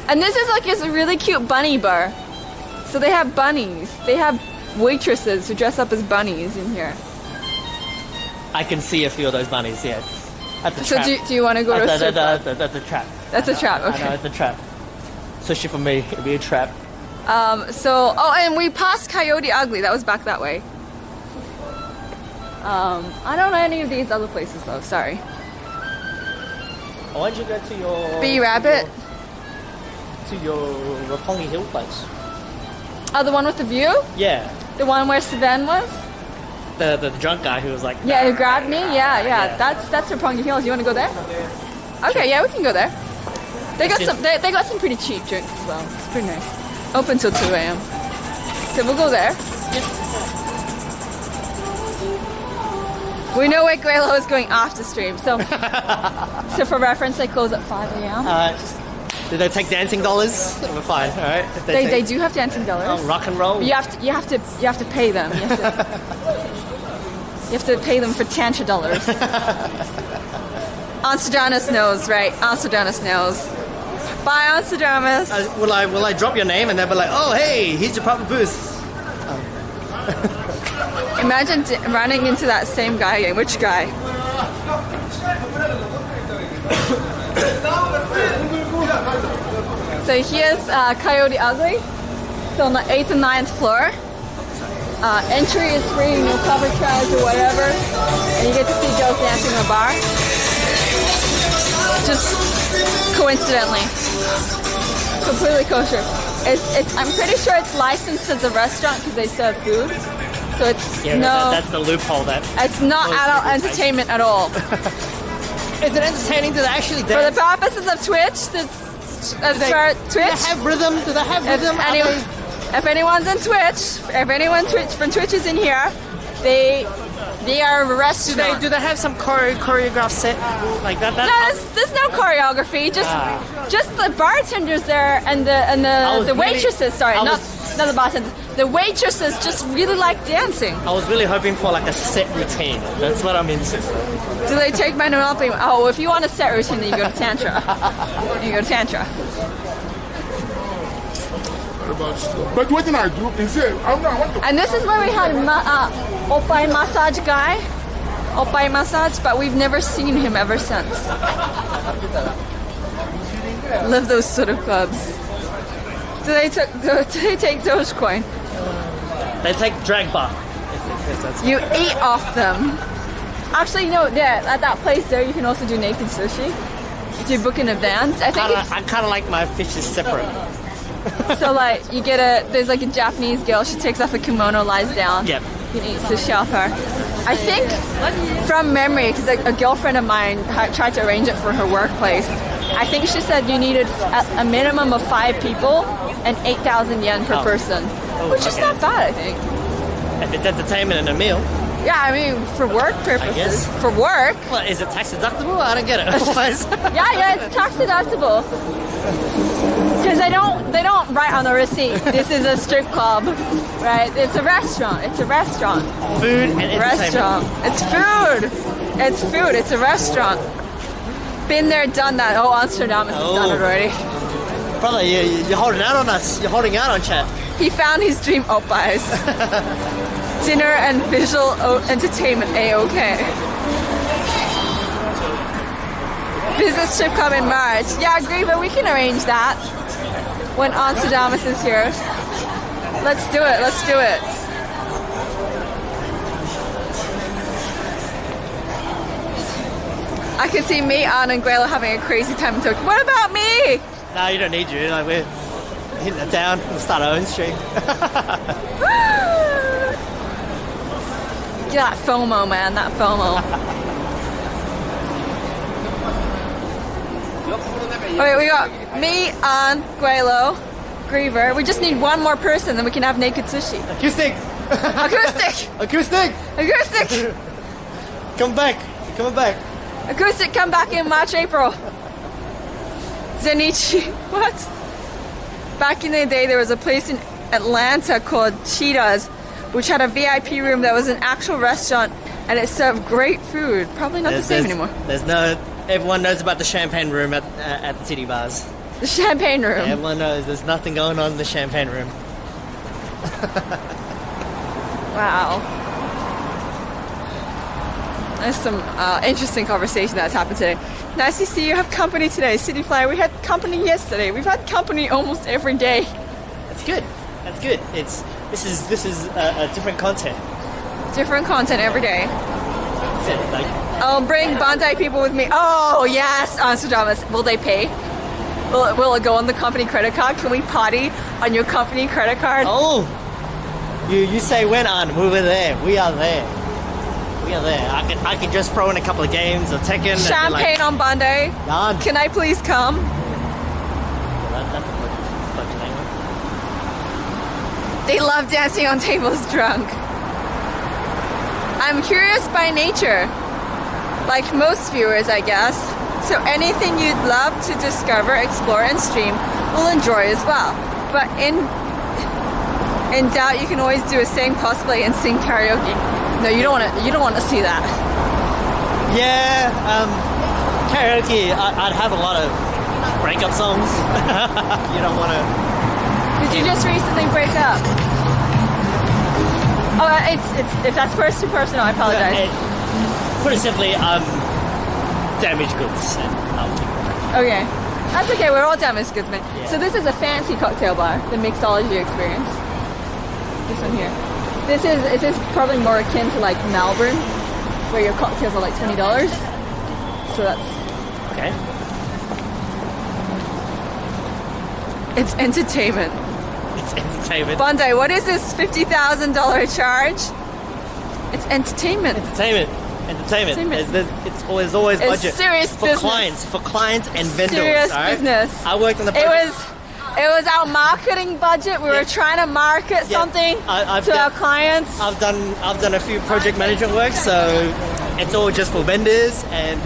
And this is like a really cute bunny bar. So they have bunnies. They have waitresses who dress up as bunnies in here. I can see a few of those bunnies, yeah. That's a So trap. do you want to go to a strip club? That's a trap. That's a trap, I know, okay. it's a trap. Especially for me, it'd be a trap. And we passed Coyote Ugly. That was back that way. I don't know any of these other places though. Sorry. Why don't you go to your... Bee Rabbit. To your Roppongi Hill place. Oh, the one with the view? Yeah. The one where Savan was? the drunk guy who was like, Yeah, who grabbed me? Yeah. That's Roppongi Hills. You want to go there? Okay, yeah, we can go there. They got some pretty cheap drinks as well. It's pretty nice. Open till 2 a.m. So we'll go there. We know where Guelo is going after stream, so for reference, they close at 5 a.m. Do they take dancing dollars? We're fine, all right. If They do have dancing dollars. Oh, rock and roll. You have to pay them. You have to pay them for Tantra dollars. Amsterdamus knows, right? Amsterdamus knows. Bye, Amsterdamus. Will I drop your name and they'll be like, oh hey, here's your proper boost. Imagine running into that same guy again. Which guy? So here's Coyote Ugly. So on the 8th and 9th floor. Entry is free, no cover charge or whatever. And you get to see girls dancing in the bar. Just coincidentally. Completely kosher. I'm pretty sure it's licensed as a restaurant because they serve food. So it's that's the loophole that. It's not adult entertainment at all. Is it entertaining? Do they actually dance? For the purposes of Twitch, Do they have rhythm? Do they have rhythm? If anyone's in Twitch, if anyone from Twitch is in here, they are a restaurant. Do they have some choreographed set like that? No, there's no choreography. Just the bartenders there and the waitresses. Sorry, not the bartenders. The waitresses just really like dancing. I was really hoping for like a set routine. That's what I'm into. Do they take my Monopoly? Oh, if you want a set routine, then you go to Tantra. But what did I do? And this is where we had Oppai massage guy. Oppai massage, but we've never seen him ever since. Love those sort of clubs. Do they take Dogecoin? They take drag bar. You eat off them. Actually, no, at that place there, you can also do naked sushi. If you book in advance, I kind of like my fishes separate. So like you get there's like a Japanese girl. She takes off a kimono, lies down. Yep. You can eat sushi off her. I think from memory, because a girlfriend of mine tried to arrange it for her workplace. I think she said you needed a minimum of 5 people and 8,000 yen per person, which is not bad, I think. If it's entertainment and a meal. Yeah, I mean, for work purposes. I guess. For work. Well, is it tax deductible? I don't get it. Otherwise. Yeah, it's tax deductible. Because they don't write on the receipt, this is a strip club, right? It's a restaurant. Food and entertainment. Restaurant. It's food. It's a restaurant. Been there, done that. Oh, Amsterdam has done it already. Brother, you're holding out on us. You're holding out on chat. He found his dream oppais. Dinner and visual entertainment, A-OK. Visit strip club in March. Yeah, I agree, but we can arrange that when Amsterdamus is here. Let's do it. I can see me, Anne, and Guelo having a crazy time in Tokyo. What about me? No, you don't need you. Like, we're hitting it down. We'll start our own stream. Get that FOMO, man. That FOMO. Okay, we got me, Anne, Guelo, Griever. We just need one more person, then we can have naked sushi. Acoustic. Come back. Coming back. Acoustic, come back in March, April. Zenichi. What? Back in the day, there was a place in Atlanta called Cheetahs, which had a VIP room that was an actual restaurant, and it served great food. Probably not the same anymore. Everyone knows about the champagne room at the city bars. The champagne room. Yeah, everyone knows there's nothing going on in the champagne room. Wow. There's some interesting conversation that's happened today. Nice to see you have company today, Cityfly. We had company yesterday. We've had company almost every day. That's good. This is a different content. Different content every day. That's it. Like, I'll bring Bandai people with me. Oh yes, Amsterdamus. Will they pay? Will it go on the company credit card? Can we party on your company credit card? oh, you say when, on? We were there. We are there. We are there. I can just throw in a couple of games of Tekken. Champagne on Bondi. Done. Can I please come? That's a budget anyway. They love dancing on tables drunk. I'm curious by nature, like most viewers, I guess. So anything you'd love to discover, explore, and stream, we'll enjoy as well. But in doubt, you can always do a sing, cosplay, and sing karaoke. No, you don't want to see that. Yeah, karaoke. I'd have a lot of breakup songs. You don't want to. Did you just recently break up? Oh, if that's too personal, I apologize. Put it simply, damaged goods. And Okay, that's okay. We're all damaged goods, man. Yeah. So this is a fancy cocktail bar, the Mixology Experience. This one here. This is probably more akin to like Melbourne, where your cocktails are like $20. So that's okay. It's entertainment. It's entertainment. Bondi, what is this $50,000 charge? It's entertainment. Entertainment. There's always It's budget serious for business. clients and vendors. Serious all right? business. I worked on the It project. was our marketing budget. We were trying to market something to our clients. I've done a few project management work, so it's all just for vendors and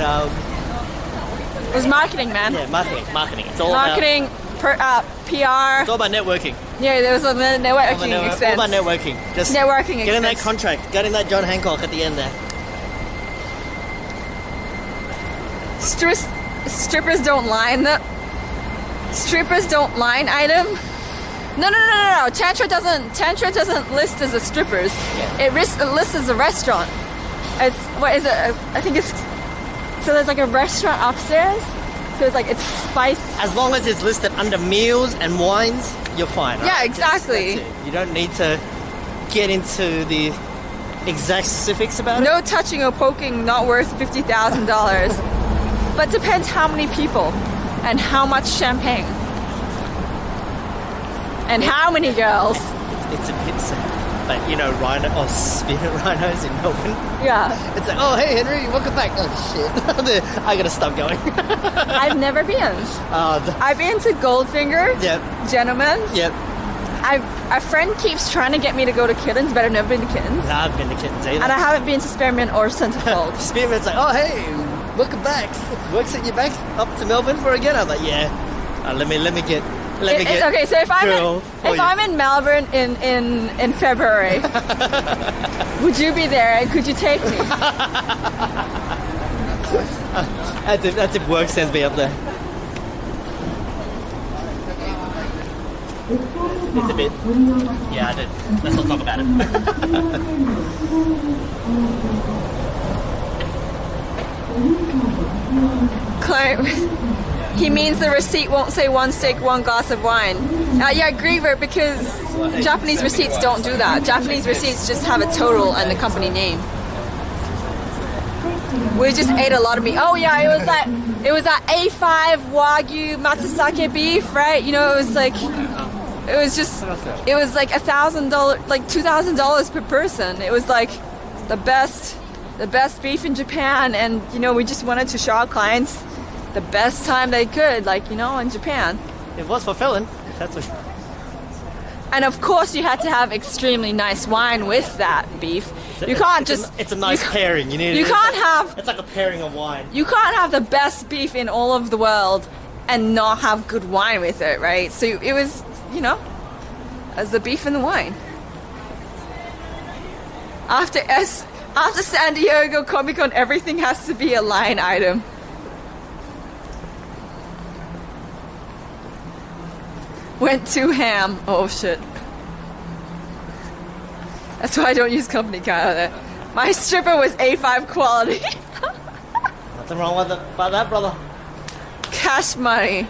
It was marketing, man. yeah, marketing. It's all Marketing, About, PR. it's all about networking. Yeah, there was a networking All expense. about networking. Just Networking getting that expense. contract, getting that John Hancock at the end there. Strippers don't line item. No. Tantra doesn't list as a strippers. Yeah. It lists as a restaurant. It's what is it? I think it's so there's like a restaurant upstairs. So it's like it's spice. As long as it's listed under meals and wines, you're fine. Yeah, right? exactly. That's it. You don't need to get into the exact specifics about it. No touching or poking, not worth $50,000. But depends how many people and how much champagne and how many girls. It's a bit sad. But speaking of rhinos in Melbourne, Yeah, it's like, oh hey Henry, welcome back. Oh shit, I gotta stop going. I've never been. I've been to Goldfinger, Yep, Gentlemen. yep. A friend keeps trying to get me to go to Kittens, but I've never been to Kittens. Nah, I've been to Kittens either. And I haven't been to Spearmint or Centerfold. Spearmint's like, oh hey, welcome back. Works at you back up to Melbourne for again. I'm like, yeah. Let me get. Okay, so if girl for you. I'm in Melbourne in February, would you be there and could you take me? That's if work sends me up there. It's a bit. Yeah, I did. Let's not talk about it. Client, he means the receipt won't say 1 steak, 1 glass of wine. Yeah, Griever, because Japanese receipts don't do that. Japanese receipts just have a total and the company name. We just ate a lot of meat. Oh yeah, it was that A5 Wagyu Matsuzake beef, right? You know, it was like $1,000, like $2,000 per person. It was like the best beef in Japan, and we just wanted to show our clients the best time they could, in Japan. It was fulfilling. That's what. And of course, you had to have extremely nice wine with that beef. You can't just. It's a nice pairing. You need. You can't have. It's like a pairing of wine. You can't have the best beef in all of the world and not have good wine with it, right? So it was, as the beef and the wine. After San Diego Comic-Con, everything has to be a line item. Went too ham. Oh shit. That's why I don't use company card. My stripper was A5 quality. Nothing wrong with about that, brother. Cash money.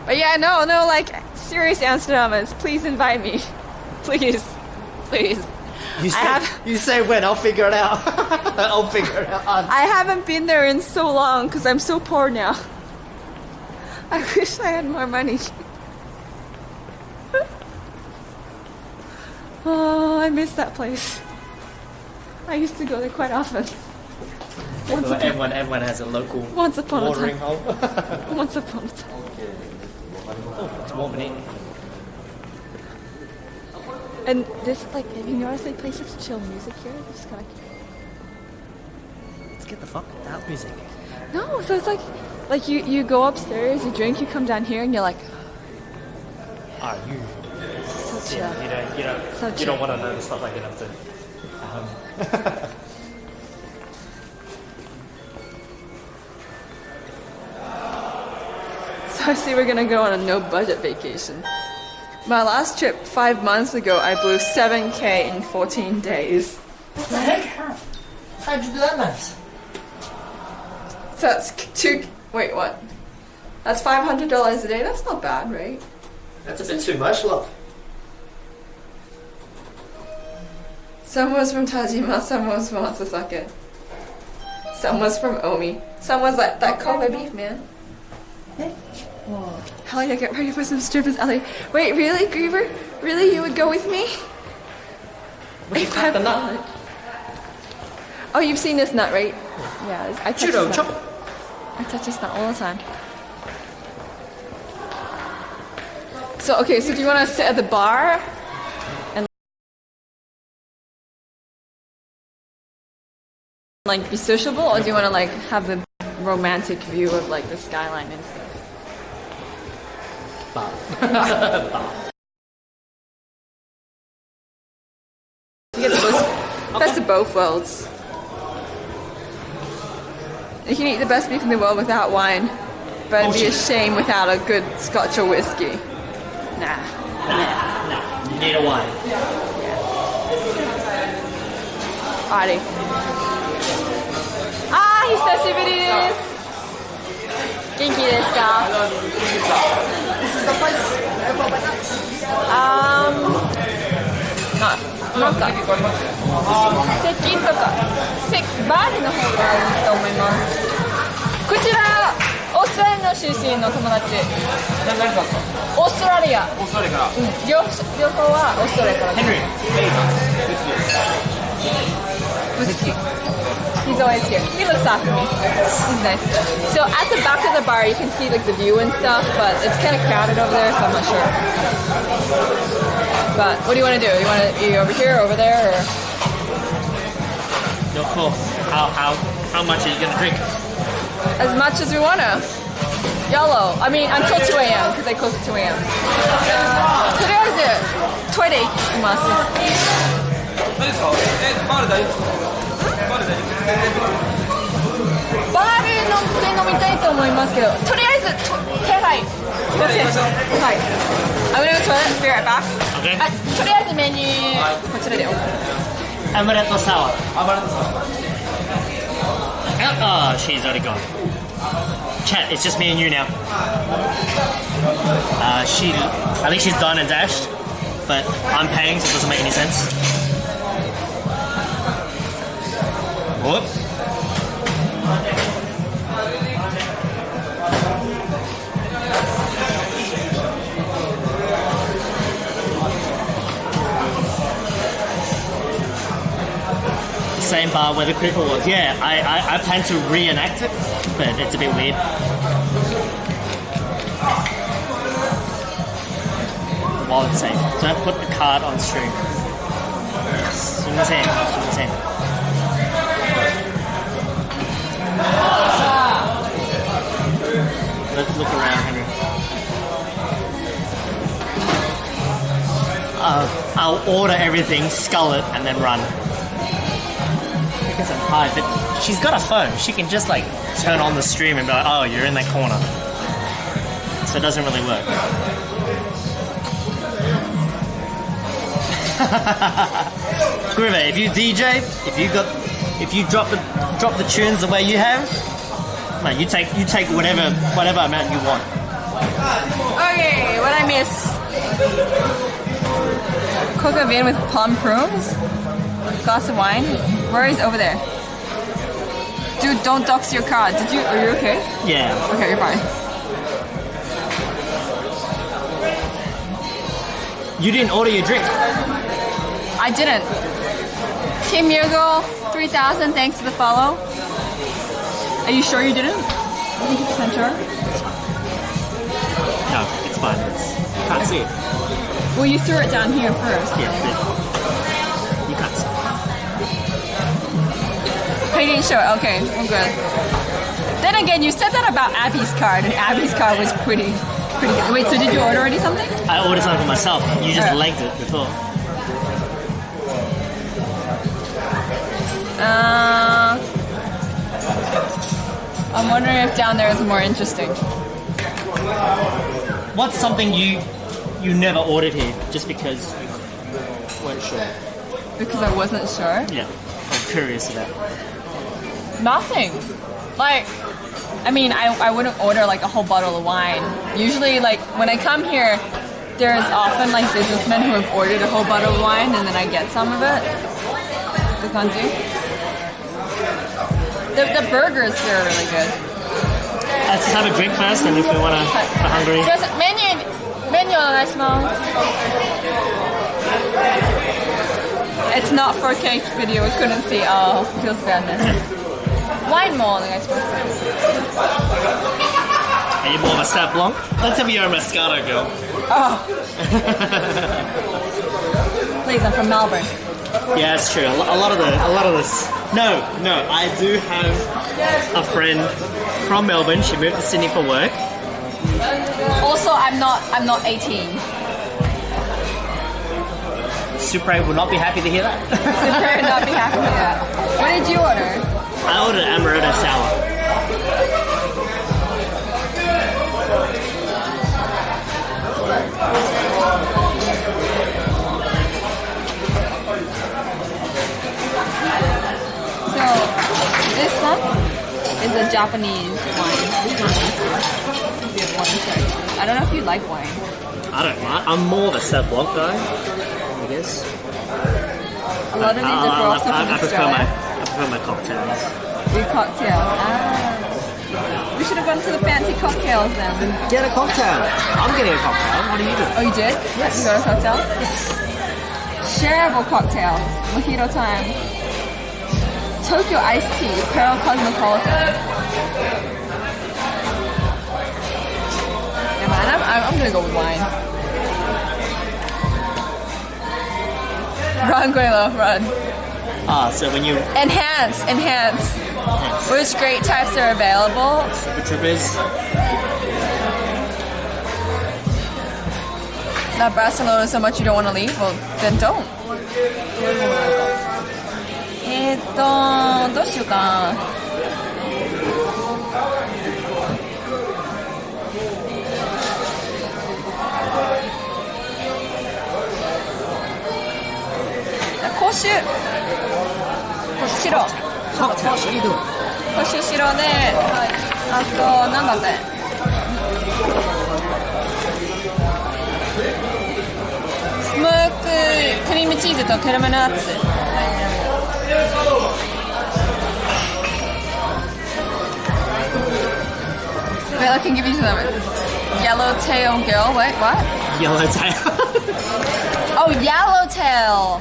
But yeah, no, serious Amsterdammers, please invite me. Please. You say when, I'll figure it out. I'll figure it out. I haven't been there in so long because I'm so poor now. I wish I had more money. Oh, I miss that place. I used to go there quite often. Everyone has a local Once upon a watering time. hole. Once upon a time. Oh, it's warm in here. And this, like, have you noticed they play such chill music here? Just kind of. Let's get the fuck out music. No, so it's like you go upstairs, you drink, you come down here, and you're like, Are you? so chill. Yeah, So you chill. don't want to know the stuff I get up to. So I see we're gonna go on a no budget vacation. My last trip 5 months ago, I blew 7K in 14 days. What the heck? How'd you do that, man? So that's wait, what? That's $500 a day. That's not bad, right? That's a bit too much, love. Some was from Tajima, some was from Masasake. Some was from Omi. Some was like that Kobe beef, man. Hell yeah, get ready for some strippers, Ellie. Wait, really, Griever? Really, you would go with me? If I bought. Oh, you've seen this nut, right? Yeah, I touch Judo this chop. nut. I touch this nut all the time. So, okay, so do you want to sit at the bar and like be sociable, or do you want to like have the romantic view of like the skyline and stuff? Bar. You get the best of both worlds. You can eat the best beef in the world without wine, but it'd be a shame without a good scotch or whiskey. Nah. Nah. You need a wine. Alrighty. Ah, hisashiburi desu. Genki desu ka?なんか席とかバーの方がいいと思います。こちらオーストラリアの出身の友達。何さんですか？オーストラリア。オーストラリアから。両方はオーストラリアから。Henry. Whiskey. He's always here. He looks after me. He's nice. So at the back of the bar, you can see like the view and stuff, but it's kind of crowded over there, so I'm not sure. But what do you want to do? You want to be over here, or over there, or? Of course. How much are you gonna drink? As much as we want to. YOLO. I mean, until 2 a.m. because I close at 2 a.m. とりあえずトイレ行きます。何ですか？バール大丈夫ですか？バール大丈夫ですか？バールで飲みたいと思いますけど、とりあえず手配。すいません。はい。I'm gonna go to the toilet. Be right back. Okay. とりあえずメニューこちらで。Amaretto sour. Oh, she's already gone. Chat, it's just me and you now. I think she's done and dashed, but I'm paying, so it doesn't make any sense. Whoop. Same bar where the creeper was. Yeah, I plan to reenact it, but it's a bit weird. While it's safe. Don't put the card on stream. Sumimasen. Let's look around, Henry. I'll order everything, scull it, and then run. Because I'm tired, but she's got a phone. She can just like turn on the stream and be like, oh, you're in that corner. So it doesn't really work. Scriver, if you DJ, if you drop the tunes the way you have, no, you take whatever amount you want. Okay, what I miss? Coca bean with plum prunes, glass of wine. Where is over there? Dude, don't dox your card. Are you okay? Yeah. Okay, you're fine. You didn't order your drink. I didn't. Kim Yurgo, 3,000, thanks for the follow. Are you sure you didn't? 100% sure? No, it's fine. Can't see it. Well, you threw it down here first. Yeah, you can't see it. I didn't show it. Okay, we're good. Then again, you said that about Abby's card, and Abby's card was pretty good. Wait, so did you order already something? I ordered something for myself. You just legged it before. I'm wondering if down there is more interesting. What's something you never ordered here just because you weren't sure? Because I wasn't sure. Yeah, I'm curious about. Nothing. Like, I mean, I wouldn't order like a whole bottle of wine. Usually, like when I come here, there's often like businessmen who have ordered a whole bottle of wine, and then I get some of it. The kanji. The burgers here are really good. Let's just have a drink first, and if we want to, if we're hungry. Menu onegaishimasu. It's not 4K video, we couldn't see. Oh, feels bad, man. Wine more onegaishimasu. Are you more of a Sauv Blanc? Don't tell me you're a Moscato girl. Oh. Please, I'm from Melbourne. Yeah, it's true. A lot of this. No, I do have a friend from Melbourne. She moved to Sydney for work. Also, I'm not 18. Supre will not be happy to hear that. Super would not be happy with that. What did you order? I ordered amaretto sour. So, this one is a Japanese wine. I don't know if you like wine. I don't mind. I'm more of a Sauv Blanc guy, I guess. A lot of these are also from I prefer Australia. I prefer my cocktails. Your cocktail. We should have gone to the fancy cocktails then. Get a cocktail. I'm getting a cocktail. What are you doing? Oh, you did? Yes. You got a cocktail? Yes. Shareable cocktails. Mojito time. Tokyo iced tea. Pearl Cosmopolitan. Yeah, man, I'm gonna go with wine. Run, Guelo, run. So when you Enhance. Which great types are available? Super Troopers. Not Barcelona so much you don't want to leave? Well, then don't. どうしようかな。甲州白。甲州白で、あとなんだって。スモーククリームチーズとケルメナッツ。Wait, I can give you some. Yellowtail girl. Wait, what? Yellowtail. Oh, yellowtail.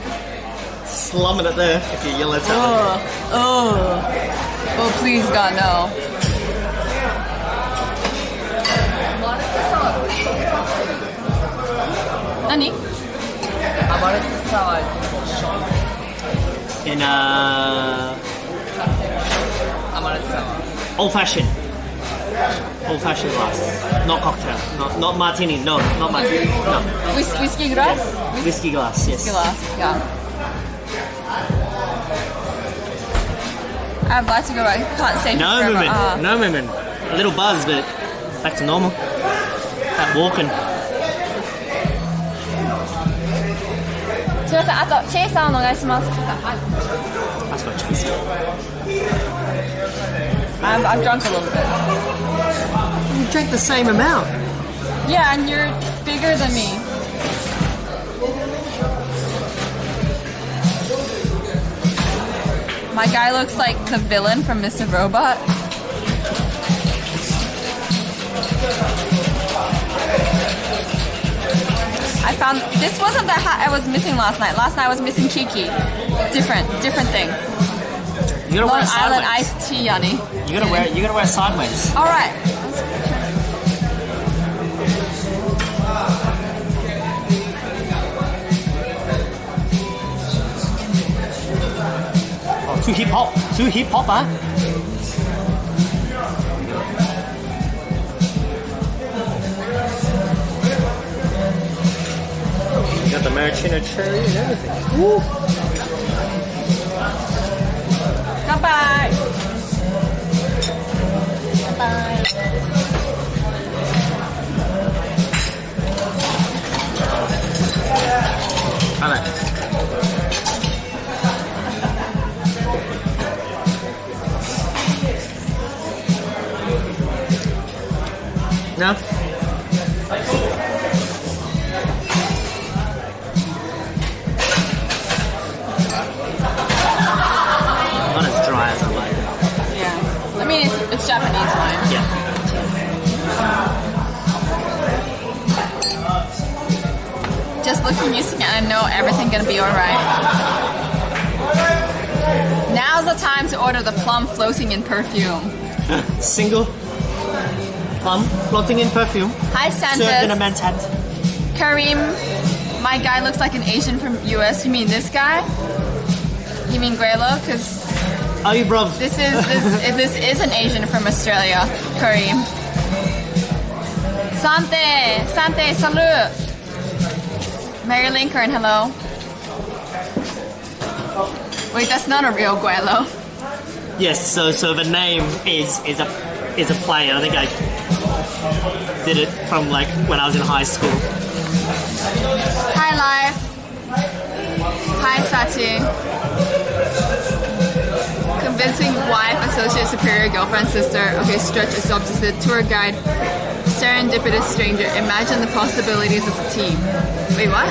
Slumming it there if you're yellowtail. Oh, please, God, no. Nani? In old-fashioned glass, not cocktail, not martini, not martini, no. Whiskey glass? Whiskey glass, yes. Whiskey glass, yeah. I'd like to go, I can't say No forever. movement, no movement. A little buzz, but back to normal. That walking. すみません、あとチェイサーお願いします。 That's not cheesy. I've drunk a little bit. You drank the same amount. Yeah, and you're bigger than me. My guy looks like the villain from Mr. Robot. I found this wasn't the hat I was missing last night. Last night I was missing Kiki. Different thing. You gotta wear Long it Island sideways. iced tea, Yanni. You gotta wear it sideways. All right. Oh, too hip hop, huh? You got the maraschino cherry and everything. Woo! Goodbye. Bye. Alright. No? Not as dry as I like it. Yeah. I mean, it's Japanese wine. Yeah. Just looking used to it, I know everything gonna be alright. Now's the time to order the plum floating in perfume. Single plum floating in perfume. Hi, Served in a Santos. man's hat. Kareem, my guy looks like an Asian from US. You mean this guy? You mean Graylo? Because How are you, bro? this is an Asian from Australia. Kareem. Sante, salut. Mary Lincoln, hello. Wait, that's not a real Graylo. Yes, so the name is a play. I think I did it from like when I was in high school. Hi, Life. Hi, Sati. Convincing wife, associate, superior, girlfriend, sister. Okay, stretch is opposite. Tour guide. Serendipitous stranger. Imagine the possibilities as a team. Wait, what?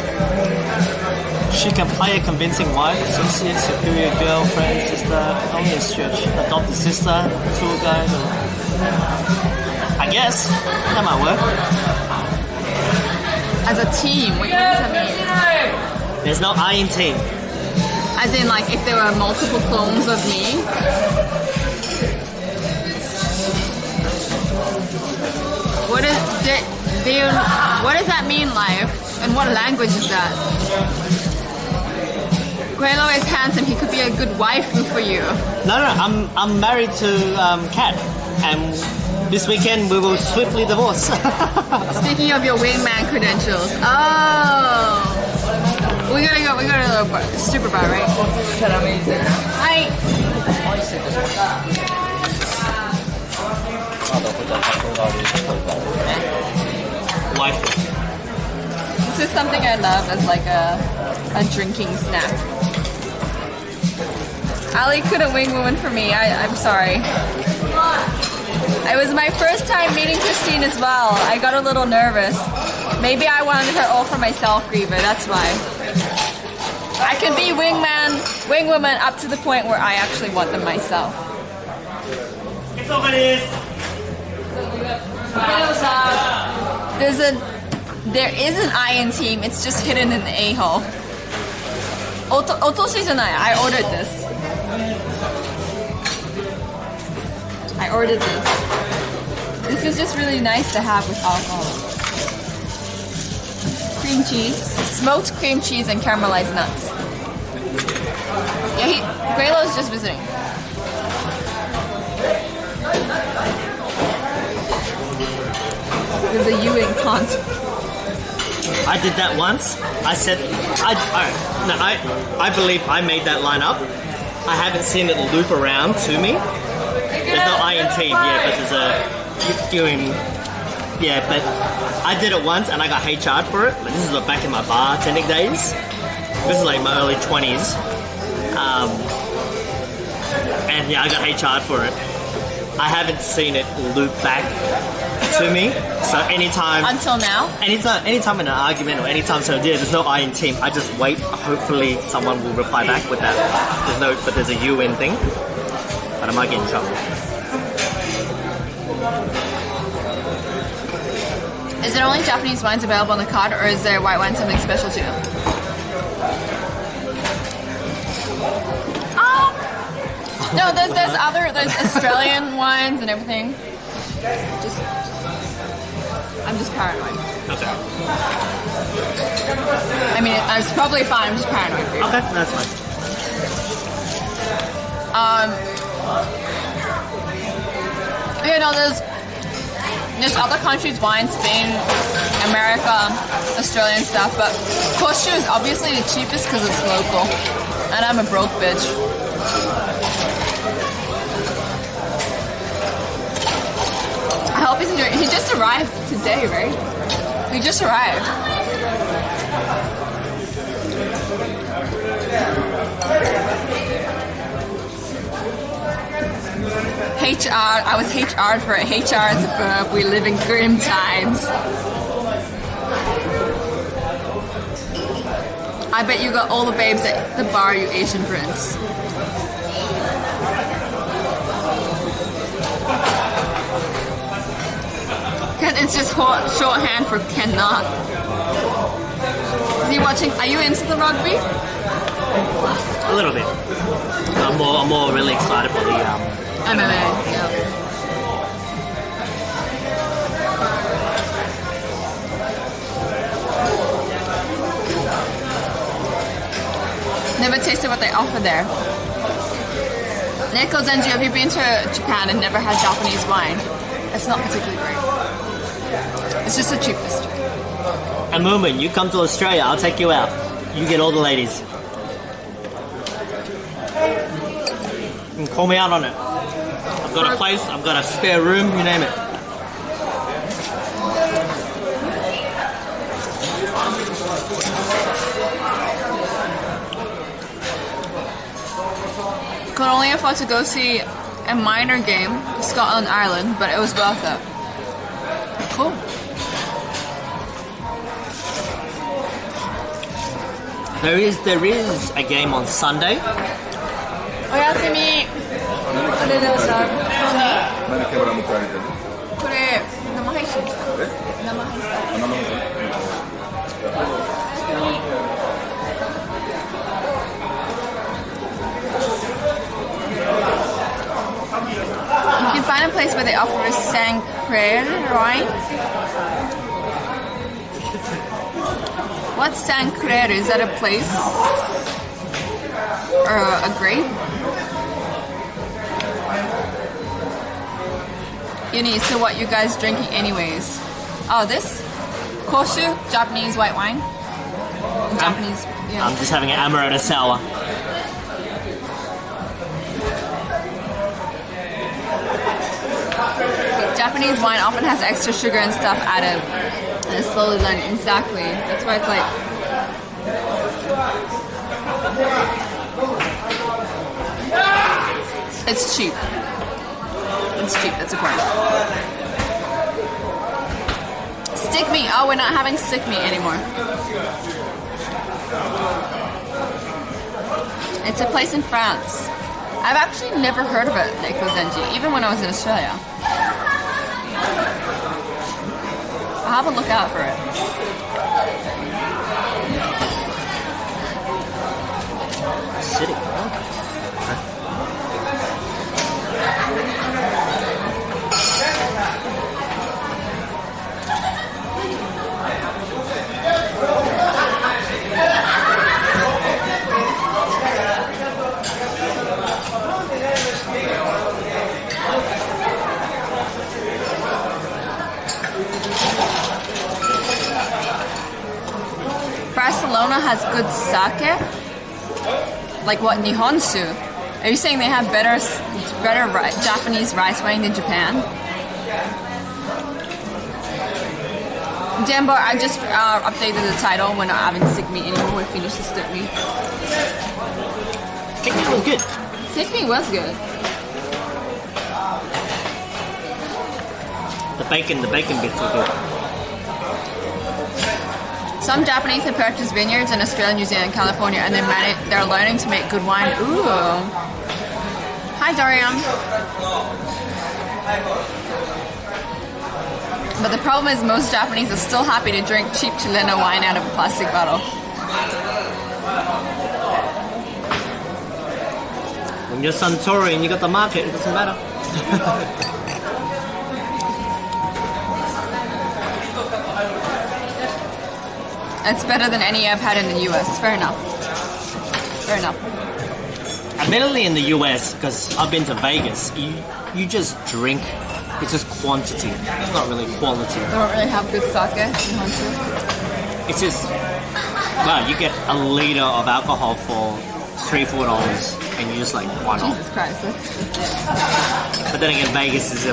She can play a convincing wife, associate, superior, girlfriend, sister, only a stretch. Adopt a sister, tour guide. I guess that might work. As a team. Wait, what does that mean? There's no I in team. As in, like, if there were multiple clones of me. What does that mean, Life? And what language is that? Graylo is handsome. He could be a good waifu for you. No, I'm married to Kat, and this weekend we will swiftly divorce. Speaking of your wingman credentials. Oh. We gotta go to the bar, super bar, right? Hi. Wife. This is something I love as like a drinking snack. Ollie couldn't Wingwoman for me. I'm sorry. It was my first time meeting Christine as well. I got a little nervous. Maybe I wanted her all for myself, Griever. That's why. I can be wingwoman up to the point where I actually want them myself. It's over this. There is an I in team. It's just hidden in the a-hole. Otoshi-janai. I ordered this. This is just really nice to have with alcohol. Cream cheese. Smoked cream cheese and caramelized nuts. Yeah, Graylo's just visiting. There's a Ewing taunt. I did that once. I said, I believe I made that line up. I haven't seen it loop around to me. There's no I in team, yeah, but there's a doing, yeah, but I did it once and I got HR'd for it. Like, this is back in my bartending days. This is like my early 20s. And yeah, I got HR'd for it. I haven't seen it loop back to me. So anytime Until now? Anytime in an argument or anytime so there's no I in team, I just wait. Hopefully someone will reply back with that. There's a U in thing. But I might get in trouble. Is it only Japanese wines available on the card, or is there white wine something special too? No, there's Australian wines and everything. I'm just paranoid. Okay. I mean, it's probably fine. I'm just paranoid for you. Okay, that's fine. You know, there's other countries' wine, Spain, America, Australian stuff, but Koshu is obviously the cheapest because it's local, and I'm a broke bitch. I hope he's enjoying. He just arrived today, right? He just arrived. I was HR'd for it. HR is a verb. We live in grim times. I bet you got all the babes at the bar, you Asian prince. It's just shorthand for cannot. Are you into the rugby? A little bit. I'm more really excited for the MMA, yeah. Never tasted what they offer there. Neko Zenji, have you been to Japan and never had Japanese wine? It's not particularly great. It's just the cheapest. A moment, you come to Australia, I'll take you out. You get all the ladies. You can call me out on it. I've got a place, I've got a spare room, you name it. Could only afford to go see a minor game, Scotland, Ireland, but it was worth it. Cool. There is a game on Sunday. Oyasumi. 何キャバラ向かわれてるの？これ生配信。生配信。You can find a place where they offer a Sancrer wine. What's Sancrer? Is that a place? Or a grape? Uni, so what you guys drinking anyways? Oh, this? Koshu? Japanese white wine? Japanese, yeah. I'm just having an amaretto sour. Japanese wine often has extra sugar and stuff added. And it's slowly learning. Exactly. That's why it's like... It's cheap. It's cheap, that's a point. Stick meat. Oh, we're not having stick meat anymore. It's a place in France. I've actually never heard of it, Neko Zenji, even when I was in Australia. I'll have a look out for it. City. Barcelona has good sake? Like what, Nihonshu? Are you saying they have better Japanese rice wine than Japan? Jambo, I just updated the title. We're not having stick meat anymore. We finished the stick meat. Stick meat was good. Stick meat was good. The bacon bits were good. Some Japanese have purchased vineyards in Australia, New Zealand, California, and they're learning to make good wine. Ooh. Hi, Dorian. But the problem is most Japanese are still happy to drink cheap Chileno wine out of a plastic bottle. When you're Suntory and you got the market, it doesn't matter. It's better than any I've had in the US. Fair enough. Fair enough. Admittedly in the US, because I've been to Vegas, you just drink. It's just quantity. It's not really quality. They don't really have good sake in Honshu. It's just, well, you get a liter of alcohol for $3-4, and you just like, why not? Jesus Christ. But then again, Vegas is a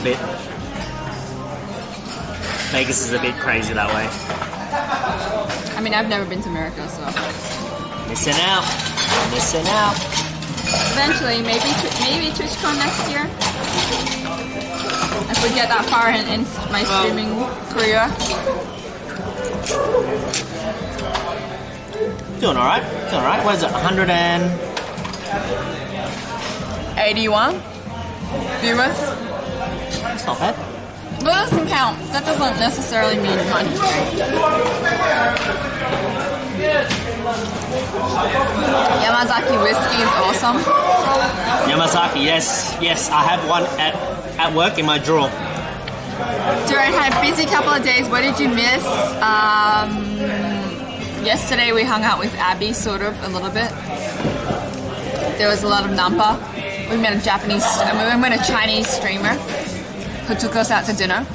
bit crazy that way. I mean, I've never been to America, so. Missing out. Eventually, maybe TwitchCon next year. If we get that far in my streaming career. Doing alright. What is it? 81 viewers. It's not bad. Well, that doesn't count. That doesn't necessarily mean money. Yamazaki whiskey is awesome. Yamazaki, yes. I have one at work in my drawer. Jared had a busy couple of days. What did you miss? Yesterday we hung out with Abby, sort of, a little bit. There was a lot of nampa. We met a Chinese streamer who took us out to dinner.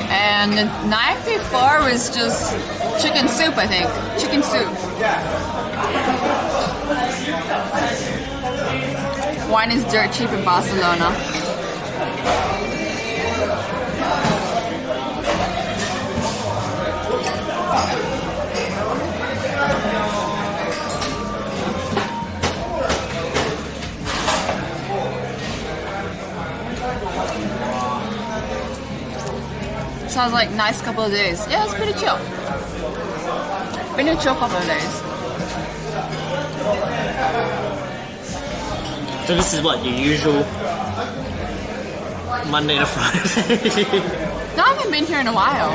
And the night before was just chicken soup, I think. Chicken soup. Wine is dirt cheap in Barcelona. Sounds like nice couple of days. Yeah, it's pretty chill. Been a chill couple of days. So this is what, your usual Monday to Friday? No, I haven't been here in a while.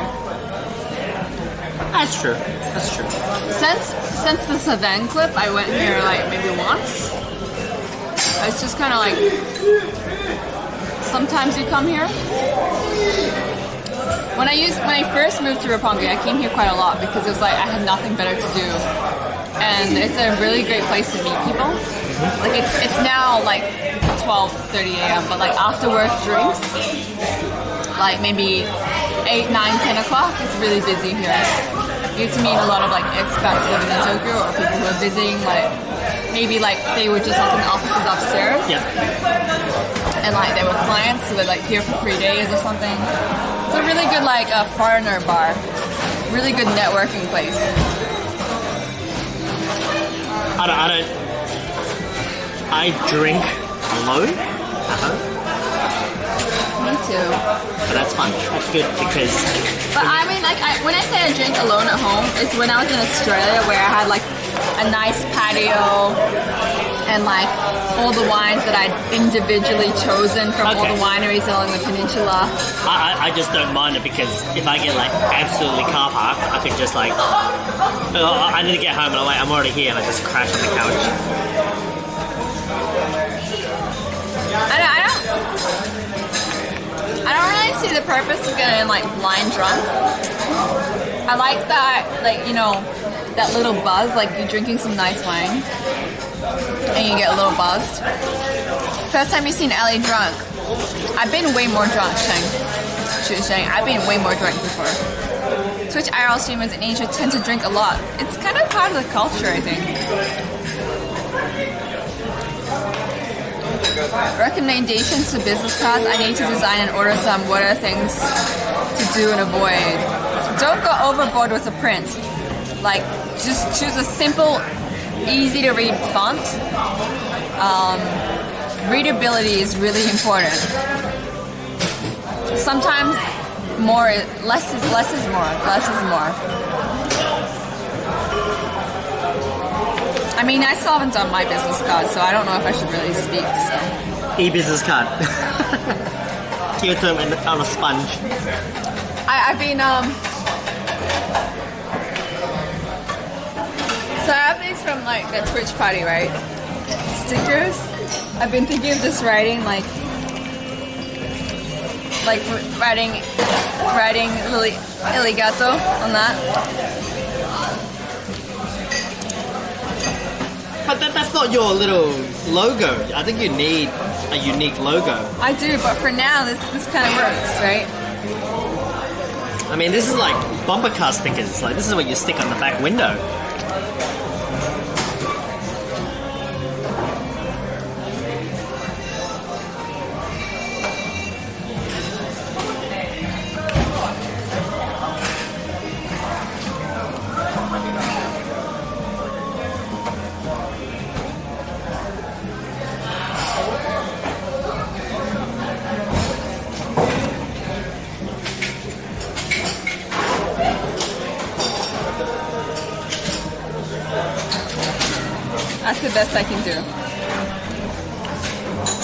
That's true. Since the Savan clip, I went here like maybe once. It's just kind of like, sometimes you come here. When I first moved to Roppongi, I came here quite a lot because it was like I had nothing better to do, and it's a really great place to meet people. Like it's now like 12:30 a.m., but like after work drinks, like maybe 8, 9, 10 o'clock, it's really busy here. You get to meet a lot of like expats living in Tokyo or people who are visiting, like maybe like they were just open offices upstairs. Yeah. And like they were clients, so they're like here for 3 days or something. It's a really good like foreigner bar, really good networking place. I drink alone at home. Me too. But that's fun. It's good because. But I mean, like when I say I drink alone at home, it's when I was in Australia where I had like a nice patio and like all the wines that I'd individually chosen from all the wineries along the peninsula. I just don't mind it because if I get like absolutely car parked, I could just like, I need to get home and I'm already here and I just crash on the couch. I don't really see the purpose of getting like blind drunk. I like that, like, you know, that little buzz, like you're drinking some nice wine and you get a little buzzed. First time you seen Ellie drunk, I've been way more drunk, she was saying. I've been way more drunk before. Twitch IRL streamers in Asia tend to drink a lot. It's kind of part of the culture, I think. Recommendations to business cards. I need to design and order some. What are things to do and avoid? Don't go overboard with the print. Like, just choose a simple, easy to read font. Readability is really important. Sometimes less is more. Less is more. I mean, I still haven't done my business card, so I don't know if I should really speak, so. e-business card. Give it to him on a sponge. I've been so I have these from like the Twitch party, right? Stickers. I've been thinking of just writing writing "Arigato" on that. But that's not your little logo. I think you need a unique logo. I do, but for now, this kind of works, right? I mean, this is like bumper car stickers. Like, this is what you stick on the back window. That's the best I can do.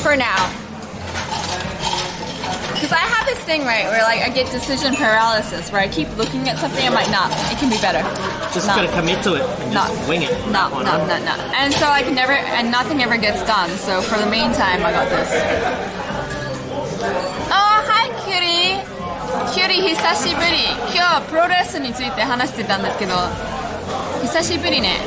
For now. Because I have this thing, right, where like I get decision paralysis, where I keep looking at something, I'm like, nah, it can be better. Just gotta commit to it and just wing it. No. And so I can never, and nothing ever gets done. So for the meantime, I got this. Oh, hi, Cutie! Cutie, 久しぶり。今日プロレスについて話してたんですけど、久しぶりね。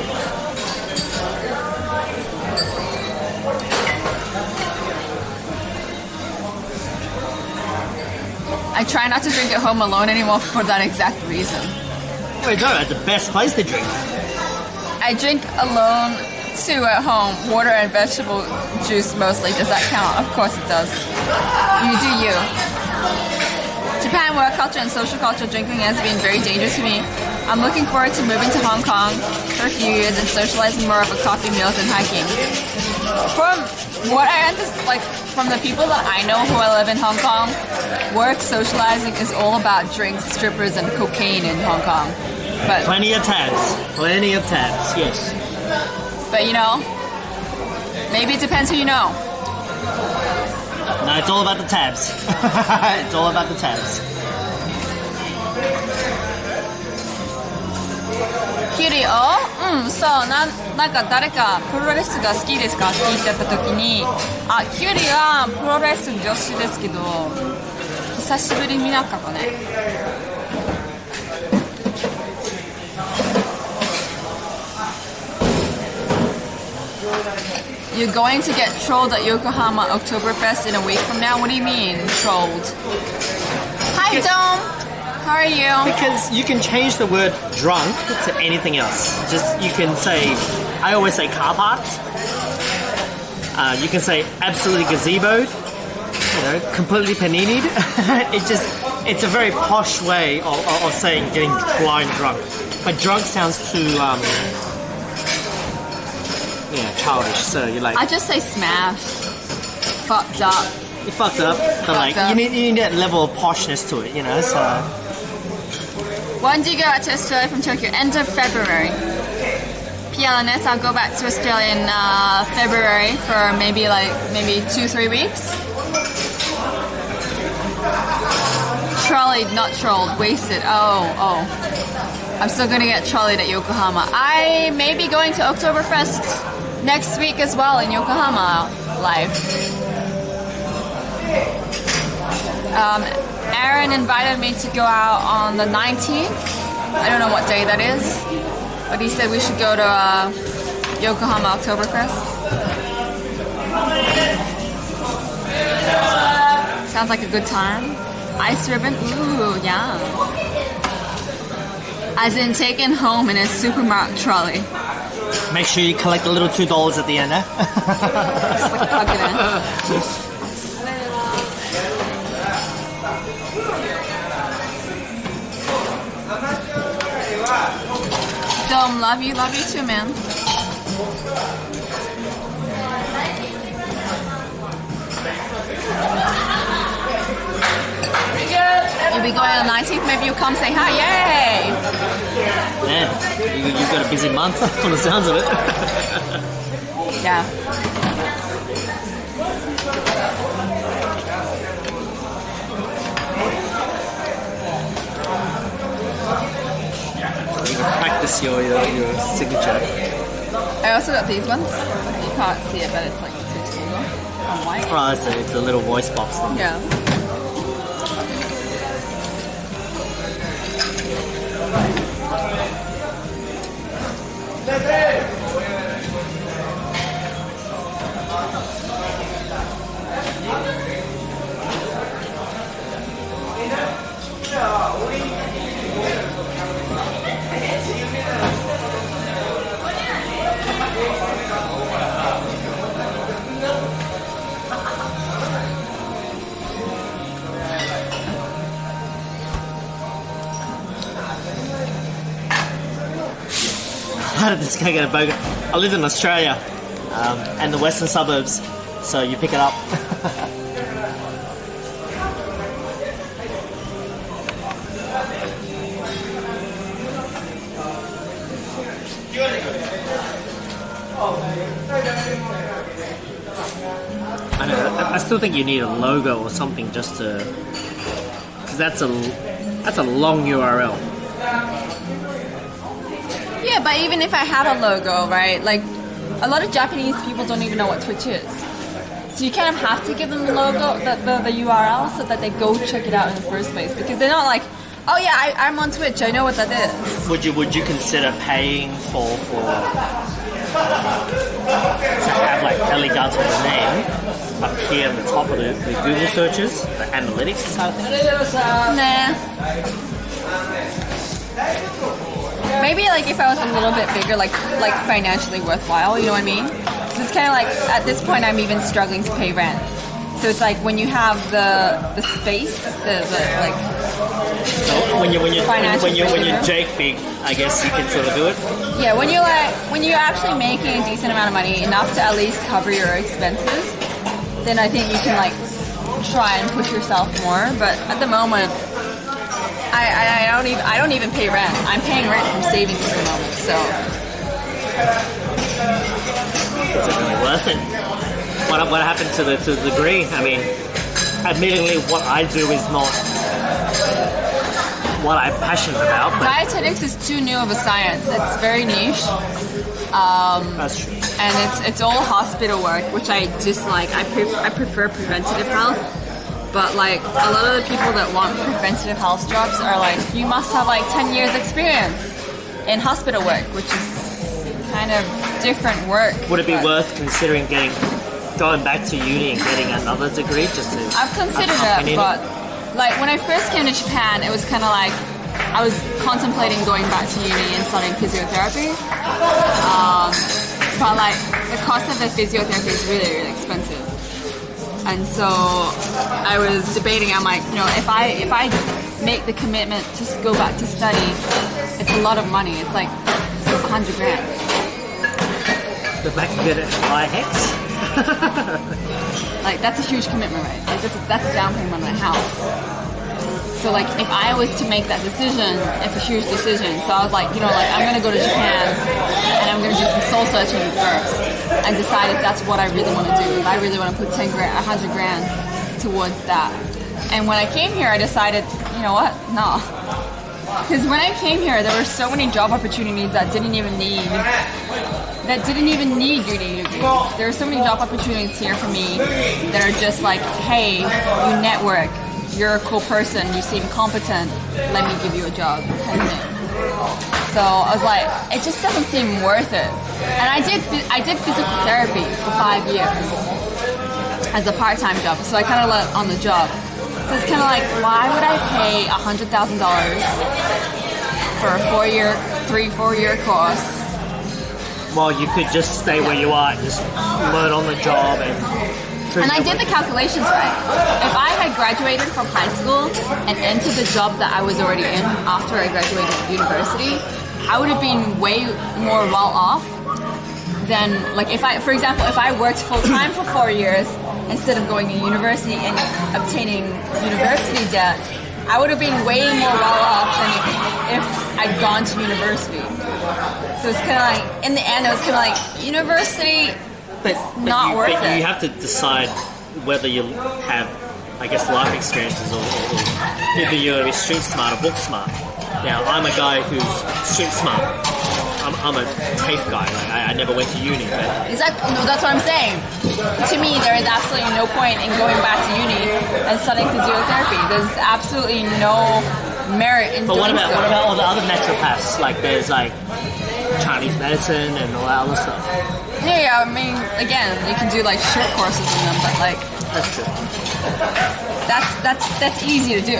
I try not to drink at home alone anymore for that exact reason. Wait, no, that's the best place to drink. I drink alone too at home, water and vegetable juice mostly. Does that count? Of course it does. You do you. Japan work culture and social culture drinking has been very dangerous to me. I'm looking forward to moving to Hong Kong for a few years and socializing more over coffee meals and hiking. From what I understand, like from the people that I know who live in Hong Kong, work socializing is all about drinks, strippers, and cocaine in Hong Kong. But plenty of tabs, yes. But you know, maybe it depends who you know. No, it's all about the tabs. It's all about the tabs. Cutie,そうなんか誰かプロレスが好きですかって聞いてた時に、あ、キュリはプロレス女子ですけど、久しぶり見なかったね。You're going to get trolled at Yokohama Oktoberfest in a week from now? What do you mean, trolled? Hi, Dome! How are you? Because you can change the word drunk to anything else. Just, you can say, I always say car parks. You can say absolutely gazeboed. You know, completely panini'd. It's a very posh way of saying getting blind drunk. But drunk sounds too, childish. So you're like, I just say smashed. Fucked up. You fucked up, but like you need that level of poshness to it, you know. So when do you go out to Australia from Tokyo? End of February. PLNS, I'll go back to Australia in February for maybe 2-3 weeks. Trolleyed, not trolled, wasted. Oh. I'm still gonna get trolleyed at Yokohama. I may be going to Oktoberfest next week as well in Yokohama live. Aaron invited me to go out on the 19th. I don't know what day that is, but he said we should go to Yokohama Oktoberfest. Sounds like a good time. Ice ribbon, ooh, yeah. As in taken home in a supermarket trolley. Make sure you collect the little $2 at the end, eh? Just like plug it in. Dom, love you too, man. You'll be going on the 19th, maybe you'll come say hi, yay! Man, you've got a busy month from the sounds of it. Yeah. practice your signature. I also got these ones. You can't see it, but it's like switch logo on white. Oh, it's a little voice box thing. Yeah. How did this guy get a burger? I live in Australia and the western suburbs, so you pick it up. I know. I still think you need a logo or something just to, because that's a long URL. Yeah, but even if I had a logo, right? Like, a lot of Japanese people don't even know what Twitch is. So you kind of have to give them the logo, the URL, so that they go check it out in the first place. Because they're not like, oh yeah, I'm on Twitch, I know what that is. Would you consider paying for to have like Alligato's name appear on the top of the Google searches, the analytics side of things? Nah. Maybe like if I was a little bit bigger, like financially worthwhile, you know what I mean? So it's kind of like at this point I'm even struggling to pay rent. So it's like when you have the space, the like. So when you're Jake big, I guess you can sort of do it. Yeah, when you're actually making a decent amount of money, enough to at least cover your expenses, then I think you can like try and push yourself more. But at the moment, I don't even pay rent. I'm paying rent from savings at the moment, so it's really worth it. What happened to the degree? I mean, admittedly, what I do is not what I'm passionate about. But dietetics is too new of a science. It's very niche. That's true. And it's all hospital work, which I dislike. I prefer preventative health. But like a lot of the people that want preventative health jobs are like, you must have like 10 years experience in hospital work, which is kind of different work. Would it be worth considering going back to uni and getting another degree just to? I've considered it, but like when I first came to Japan, it was kind of like I was contemplating going back to uni and studying physiotherapy. But like the cost of the physiotherapy is really, really expensive. And so I was debating, I'm like, you know, if I make the commitment to go back to study, it's a lot of money. It's like 100 grand. Go back and get it by hex? Like, that's a huge commitment, right? Like, that's a down payment on the house. So like, if I was to make that decision, it's a huge decision. So I was like, you know, like, I'm going to go to Japan and I'm going to do some soul searching first and decide if that's what I really want to do. If I really want to put 100 grand towards that. And when I came here, I decided, you know what? No. Because when I came here, there were so many job opportunities that didn't even need uni degrees. There are so many job opportunities here for me that are just like, hey, you network, you're a cool person, you seem competent, let me give you a job kind of thing. So I was like, it just doesn't seem worth it. And I did physical therapy for 5 years as a part-time job, so I kind of learned on the job. So it's kind of like, why would I pay $100,000 for a 4 year course? Well, you could just stay where you are and just learn on the job and I did the calculations right. If I had graduated from high school and entered the job that I was already in after I graduated university, I would have been way more well off than, like, for example, if I worked full-time for 4 years instead of going to university and obtaining university debt, I would have been way more well off than if I'd gone to university. So it's kind of like, in the end, it was kind of like, university, not worth it. You have to decide whether you have, I guess, life experiences or either you're street smart or book smart. Now, I'm a guy who's street smart. I'm a TAFE guy. Like, I never went to uni, but Exactly. No, that's what I'm saying. To me, there is absolutely no point in going back to uni and studying physiotherapy. There's absolutely no merit in but doing what so. about all the other naturopaths? Like there's like Chinese medicine and all that other stuff. Yeah, I mean, again, you can do like short courses in them, but like That's true. that's easy to do.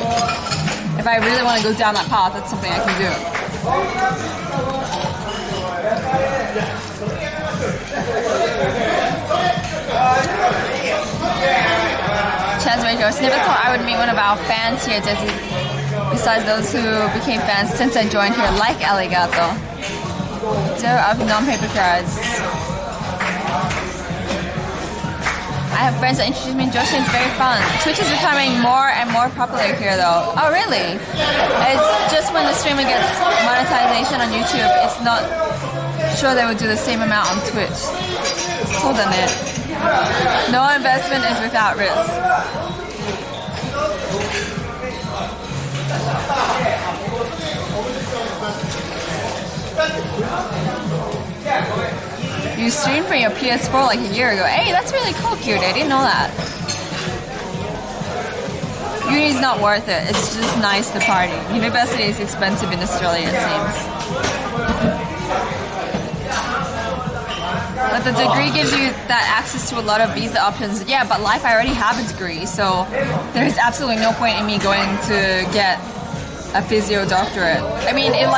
If I really want to go down that path, that's something I can do. Chaz Rachel, never thought I would meet one of our fans here, Desi. Besides those who became fans since I joined here, like Alligato. Zero of non-paper cards. I have friends that introduced me to Joshi, it's very fun. Twitch is becoming more and more popular here though. Oh really? It's just when the streamer gets monetization on YouTube, it's not sure they would do the same amount on Twitch. So damn it. No investment is without risk. You streamed from your PS4 like a year ago. Hey, that's really cool, Cutie. I didn't know that. Uni's not worth it. It's just nice to party. University is expensive in Australia, it seems. But the degree gives you that access to a lot of visa options. Yeah, but life, I already have a degree, so there's absolutely no point in me going to get a physio doctorate. I mean, it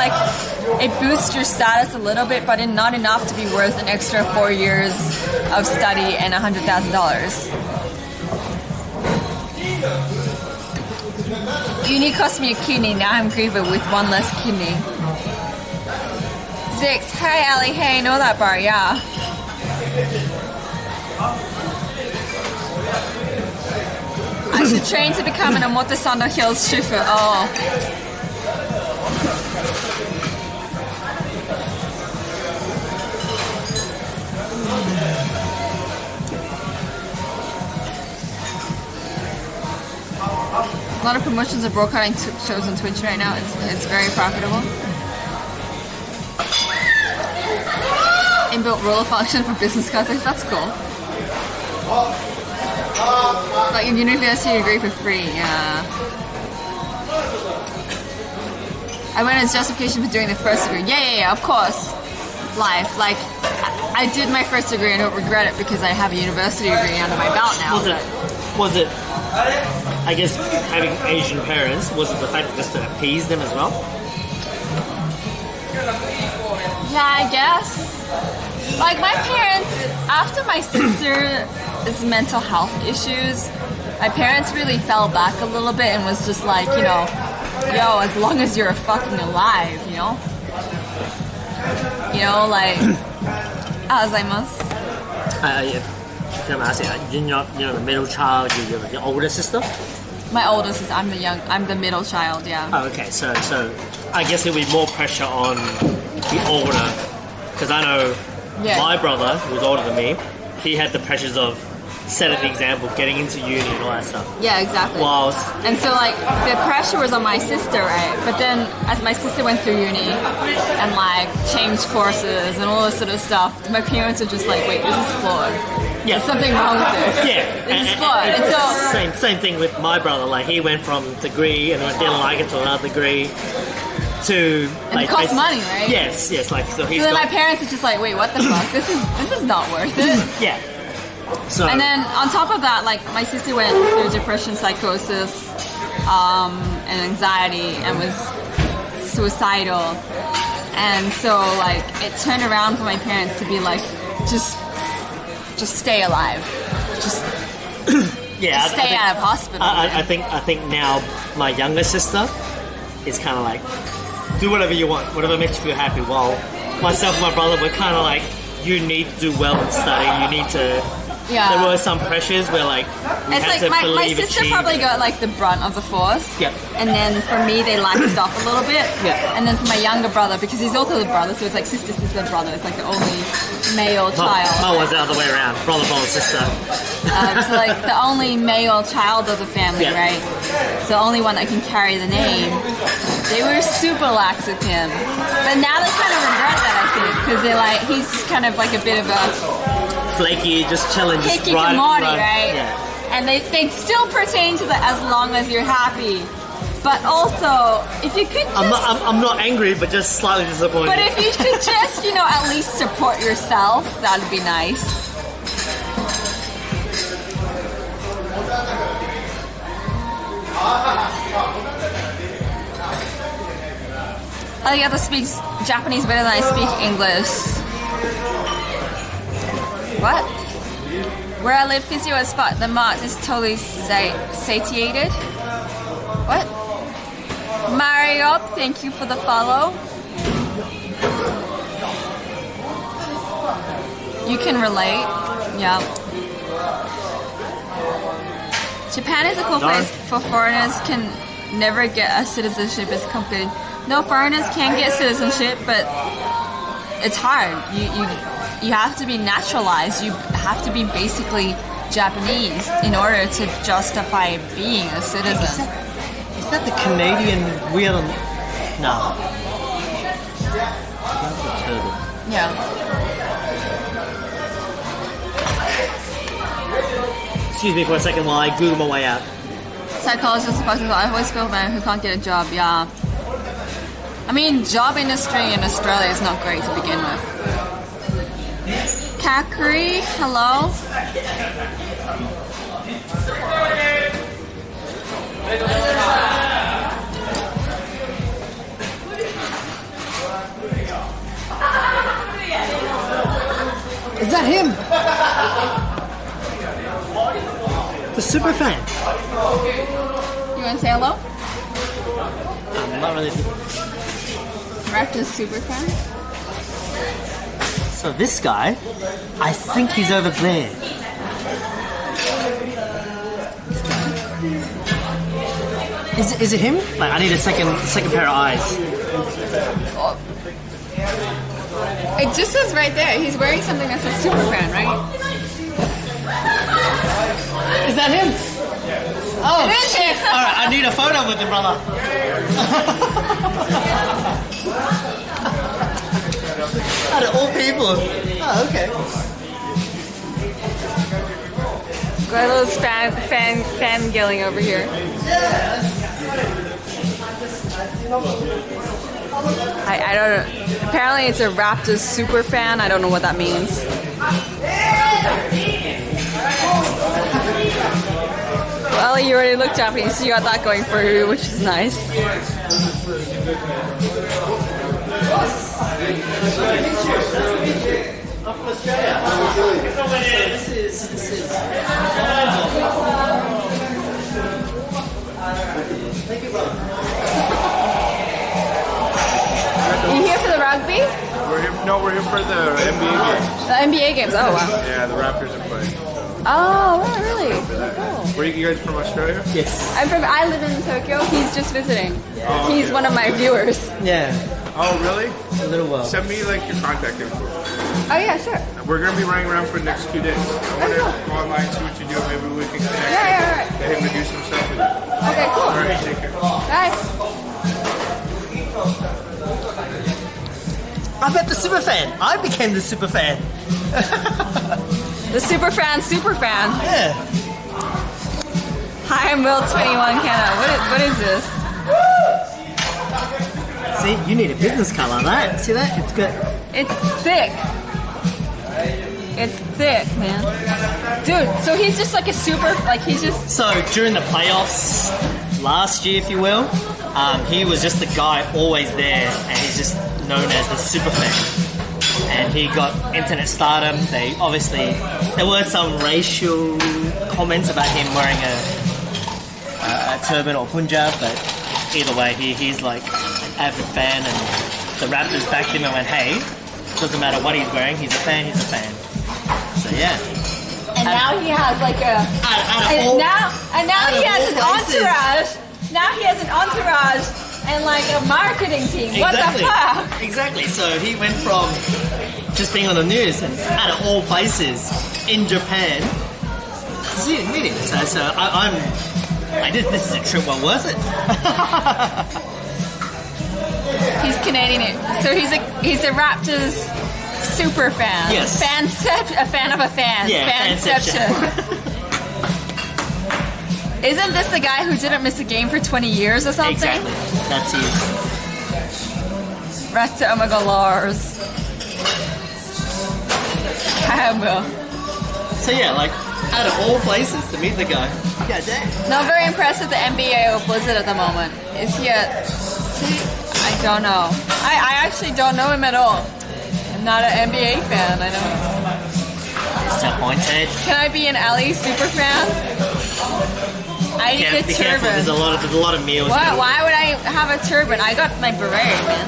boosts your status a little bit, but not enough to be worth an extra 4 years of study and $100,000. Uni cost me a kidney, now I'm grieving with one less kidney. Zix, hey Ali, hey, know that bar, yeah. I should train to become an Omotesando Hills Shifu. Oh. A lot of promotions of broadcasting shows on Twitch right now. It's very profitable. Inbuilt roller function for business cards. That's cool. Like in university degree for free. Yeah. I went as justification for doing the first degree. Yeah. Of course. Life. Like I did my first degree and I don't regret it because I have a university degree under my belt now. Was it? I guess having Asian parents, was it the fact that just to appease them as well? Yeah, I guess. Like my parents, after my sister's mental health issues, my parents really fell back a little bit and was just like, you know, yo, as long as you're fucking alive, you know? You know, like, Alzheimer's. Yeah. Can I ask you, you're the middle child, you're the older sister? My older sister, I'm the middle child, yeah. Oh, okay, so I guess there'll be more pressure on the older, because I know my brother, who's older than me, he had the pressures of setting the example, getting into uni and all that stuff. Yeah, exactly. And so like the pressure was on my sister, right? But then as my sister went through uni and like changed courses and all this sort of stuff, my parents are just like, wait, this is flawed. Yeah. There's something wrong with this. Yeah. This is flawed. And so same thing with my brother. Like he went from degree and then didn't like it to another degree to like it costs money, right? Yes. Like so he's. So then my parents are just like, wait, what the fuck? This is not worth it. Yeah. So. And then on top of that, like my sister went through depression, psychosis, and anxiety, and was suicidal. And so like it turned around for my parents to be like, just stay alive. Just stay out of hospital. I think now my younger sister is kind of like, do whatever you want, whatever makes you feel happy. While myself and my brother, we're kind of like, you need to do well in study. You need to Yeah. there were some pressures where like we It's had like to my believe sister achieve. probably got like the brunt of the force. Yep. And then for me, they laxed off a little bit. Yeah. And then for my younger brother, because he's also the brother, so it's like sister, brother. It's like the only male child. Mine was the other way around. Brother, sister. So like the only male child of the family, Yeah. right? So the only one that can carry the name. They were super lax with him. But now they kind of regret that, I think, because they're like, he's just kind of like a bit of a Flaky, just chilling, just hickey Morty, right? Yeah. And they still pertain to the as long as you're happy. But also, if you could just... I'm not angry, but just slightly disappointed. But if you could just, at least support yourself, that'd be nice. I think I have to speak Japanese better than I speak English. What? Where I live, physio is fucked. The mart is totally satiated. What? Mario, thank you for the follow. You can relate. Yeah. Japan is a cool place for foreigners can never get a citizenship. It's complicated. No, foreigners can get citizenship, but it's hard. You have to be naturalized. You have to be basically Japanese in order to justify being a citizen. Is that the Canadian wheel? No. Yeah. Excuse me for a second while I Google my way out. Psychologists supposed to I always feel man who can't get a job. Yeah. I mean, job industry in Australia is not great to begin with. Kakri, hello. Is that him? The superfan. You want to say hello? I'm not really. Raptor's superfan. So this guy, I think he's over there. Is it him? Like I need a second pair of eyes. It just says right there. He's wearing something that says superfan, right? Is that him? Oh, It is shit! him. All right, I need a photo with him, brother. Out of all people. Oh, okay. Got a little fangirling over here. I don't know. Apparently it's a Raptors super fan. I don't know what that means. Well, you already look Japanese, so you got that going for you, which is nice. Are you here for the rugby? We're here for the NBA games. The NBA games. Oh wow. Yeah, the Raptors are playing. Oh, wow, really? Cool. Where you guys from, Australia? Yes. I live in Tokyo. He's just visiting. He's one of my viewers. Yeah. Oh, really? A little while. Send me like your contact info. Oh yeah, sure. We're gonna be running around for the next 2 days. I want to go online, see what you do. Maybe we can connect. Yeah, right. Get him to do some stuff with you. Okay, cool. All right, take care. Bye. I bet the superfan. I became the superfan. The superfan. Yeah. Hi, I'm Will21 Canada. What is this? See, you need a business card like that. See that? It's good. It's thick. It's thick, man. Dude, so he's just like a he's just... So during the playoffs last year, if you will, he was just the guy always there, and he's just known as the superfan. And he got internet stardom. There were some racial comments about him wearing a turban or punjab, but either way, he's like an avid fan, and the Raptors backed him and went, hey, doesn't matter what he's wearing, he's a fan. So yeah. And now he has like a now he has an entourage. Now he has an entourage and like a marketing team. What the fuck? Exactly. So he went from just being on the news and out of all places in Japan to see it meeting. So this is a trip well worth it. He's Canadian, so he's a Raptors super fan. Yes. A fan of a fan. Yeah, Fanception. Isn't this the guy who didn't miss a game for 20 years or something? Exactly. That's his. Raptor Omega Lars. So yeah, like out of all places to meet the guy. Yeah, damn. Not very impressed with the NBA or Blizzard at the moment. Is he a... I don't know. I actually don't know him at all. I'm not an NBA fan, I know. Disappointed. Can I be an Ali super fan? I need a Be turban. careful, there's a lot of meals. Why would I have a turban? I got my beret, man.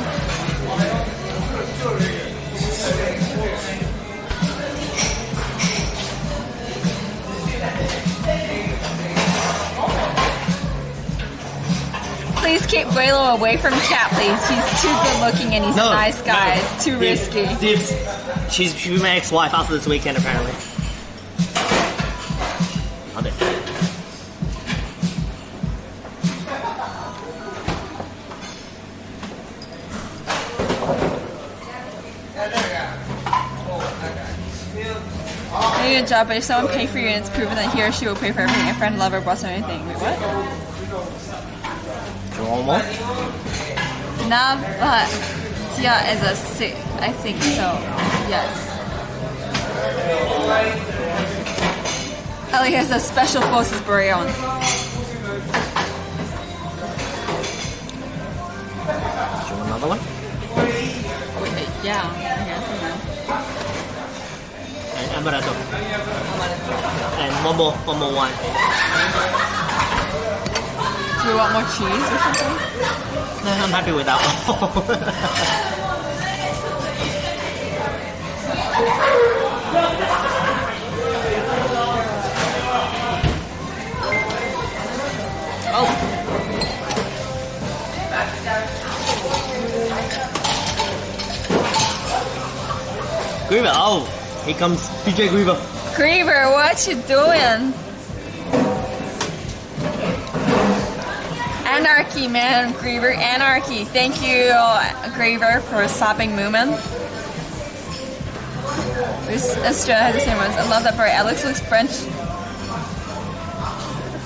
Please keep Guelo away from Cat, please. He's too good looking and he's a nice guy. It's too risky. Dibs. She'll be my ex-wife after this weekend, apparently. Love it. You need a job, but if someone pays for you and it's proven that he or she will pay for everything, a friend, lover, boss, or anything. Wait, what? Do you want more? Navatia is a sick. I think so. Yes. Ellie has a special forces beret on. Do you want another one? Wait, yeah, I guess so. And amaretto. And one more wine. Do you want more cheese or something? No, I'm happy with that one. Oh. Griever, oh, here comes PJ Griever. Griever, what you doing? Anarchy, man, Griever, anarchy. Thank you, Griever, for subbing Moomin. Australia has the same ones. I love that part. Alex looks French.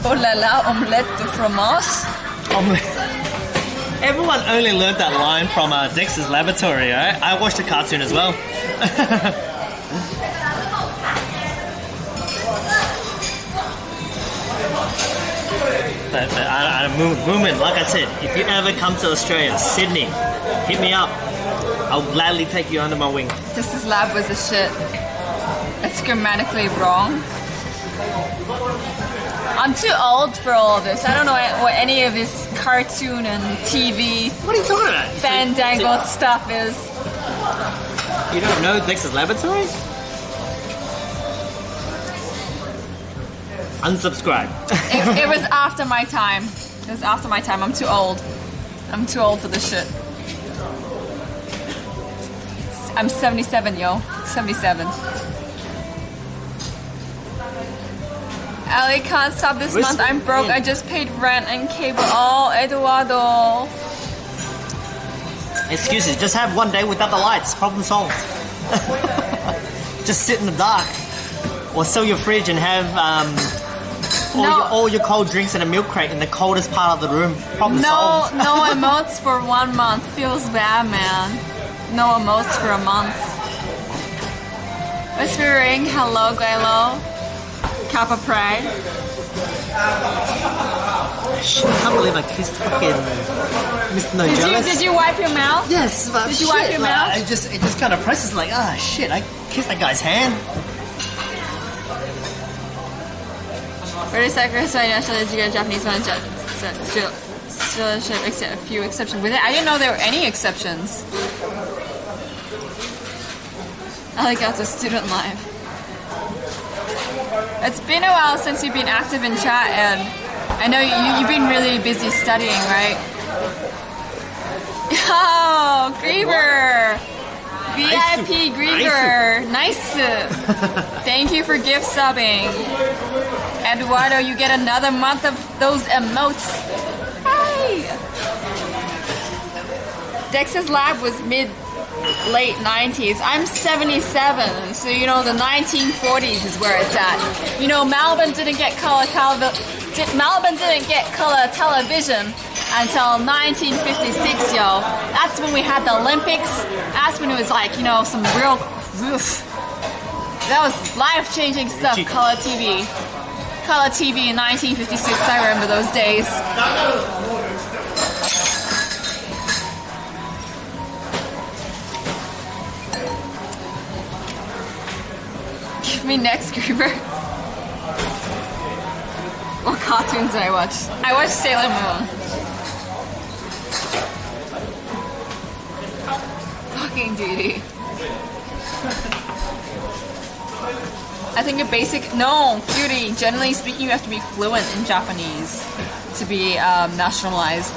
Oh la la, omelette de fromage. Everyone only learned that line from Dexter's Laboratory, right? I watched the cartoon as well. But Moomin, like I said, if you ever come to Australia, Sydney, hit me up. I'll gladly take you under my wing. This lab was a shit. It's grammatically wrong. I'm too old for all of this. I don't know what any of this cartoon and TV What are you talking about? fandangle stuff is. You don't know Dexter's Laboratory? Unsubscribe. It was after my time. It was after my time. I'm too old. I'm too old for this shit. I'm 77, yo. 77. Ali can't stop this month. I'm broke. I just paid rent and cable. Oh, Eduardo. Excuses. Just have one day without the lights. Problem solved. Just sit in the dark. Or sell your fridge and have all your cold drinks in a milk crate in the coldest part of the room. Problem solved. No emotes for 1 month. Feels bad, man. No emotes for a month. Whispering, hello, Guelo. Kappa Pride. Shit, I can't believe I kissed fucking Mr. No Jealous. Did you wipe your mouth? Yes, but Did you wipe your mouth? It just kind of presses like, shit, I kissed that guy's hand. British Secretary National, did you get a Japanese one? Still except a few exceptions. With it, I didn't know there were any exceptions. I like out to student life. It's been a while since you've been active in chat, and I know you've been really busy studying, right? Oh, Griever! VIP Griever! Nice! Thank you for gift subbing. Eduardo, you get another month of those emotes. Hey! Dex's lab was late 90s. I'm 77, so you know the 1940s is where it's at. You know, Melbourne didn't get color television until 1956, yo. That's when we had the Olympics. That's when it was like, you know, some real that was life-changing stuff. Color TV in 1956. I remember those days. Give me next, Griever. What cartoons did I watch? I watched Sailor Moon. Fucking duty. I think cutie. Generally speaking, you have to be fluent in Japanese to be nationalized.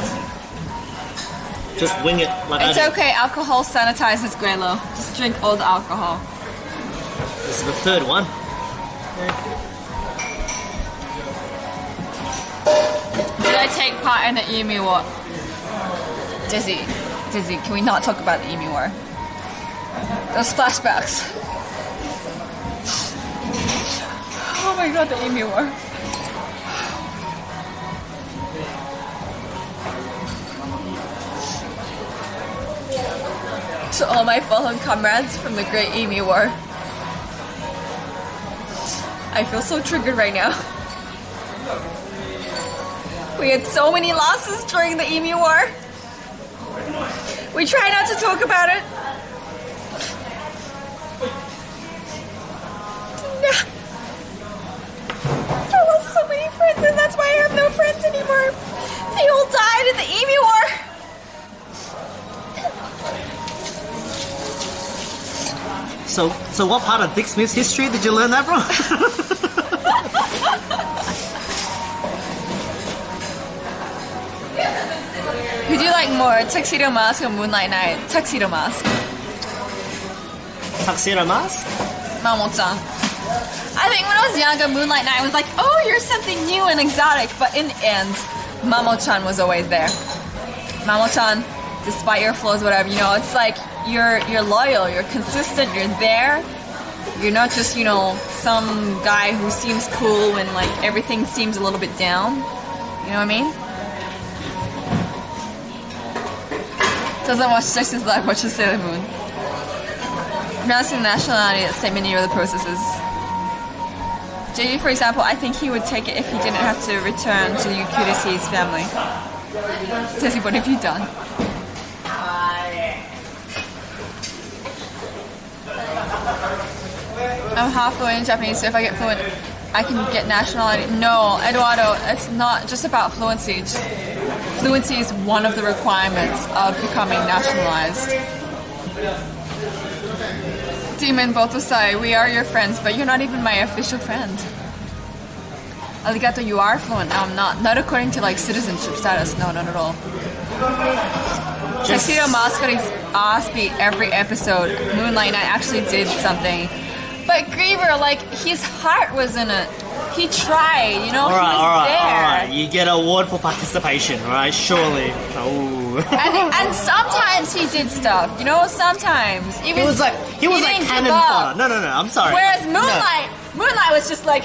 Just wing it. It's okay. Alcohol sanitizes, Grelo. Just drink all the alcohol. This is the third one. Did I take part in the Emu War? Dizzy, can we not talk about the Emu War? Those flashbacks. Oh my god, the Emu War. To all my fallen comrades from the Great Emu War. I feel so triggered right now. We had so many losses during the Emu War. We try not to talk about it. I lost so many friends, and that's why I have no friends anymore. They all died in the Emu War. So what part of Dick Smith's history did you learn that from? Who do you like more, Tuxedo Mask or Moonlight Night? Tuxedo Mask. Tuxedo Mask? Mamo-chan. I think when I was younger, Moonlight Night was like, oh, you're something new and exotic. But in the end, Mamo-chan was always there. Mamo-chan, despite your flaws, whatever, you know, it's like you're loyal, you're consistent, you're there. You're not just, you know, some guy who seems cool when like everything seems a little bit down. You know what I mean? Doesn't watch Texas Live, watches Sailor Moon. Pronouncing nationality at same many other processes. JD, for example, I think he would take it if he didn't have to return to UQDC's family. Tessie, what have you done? I'm half fluent in Japanese, so if I get fluent, I can get nationality. No, Eduardo, it's not just about fluency. Fluency is one of the requirements of becoming nationalized. Demon Botosai, we are your friends, but you're not even my official friend. Arigato, you are fluent. No, I'm not. Not according to like citizenship status. No, not at all. Tuxedo Mask got his ass beat every episode. Moonlight Night actually did something. But Griever, like, his heart was in it. He tried, you know, he was there. Alright. You get an award for participation, right? Surely. Oh. And sometimes he did stuff, you know, sometimes. He was like cannon fodder. No, I'm sorry. Whereas Moonlight was just like,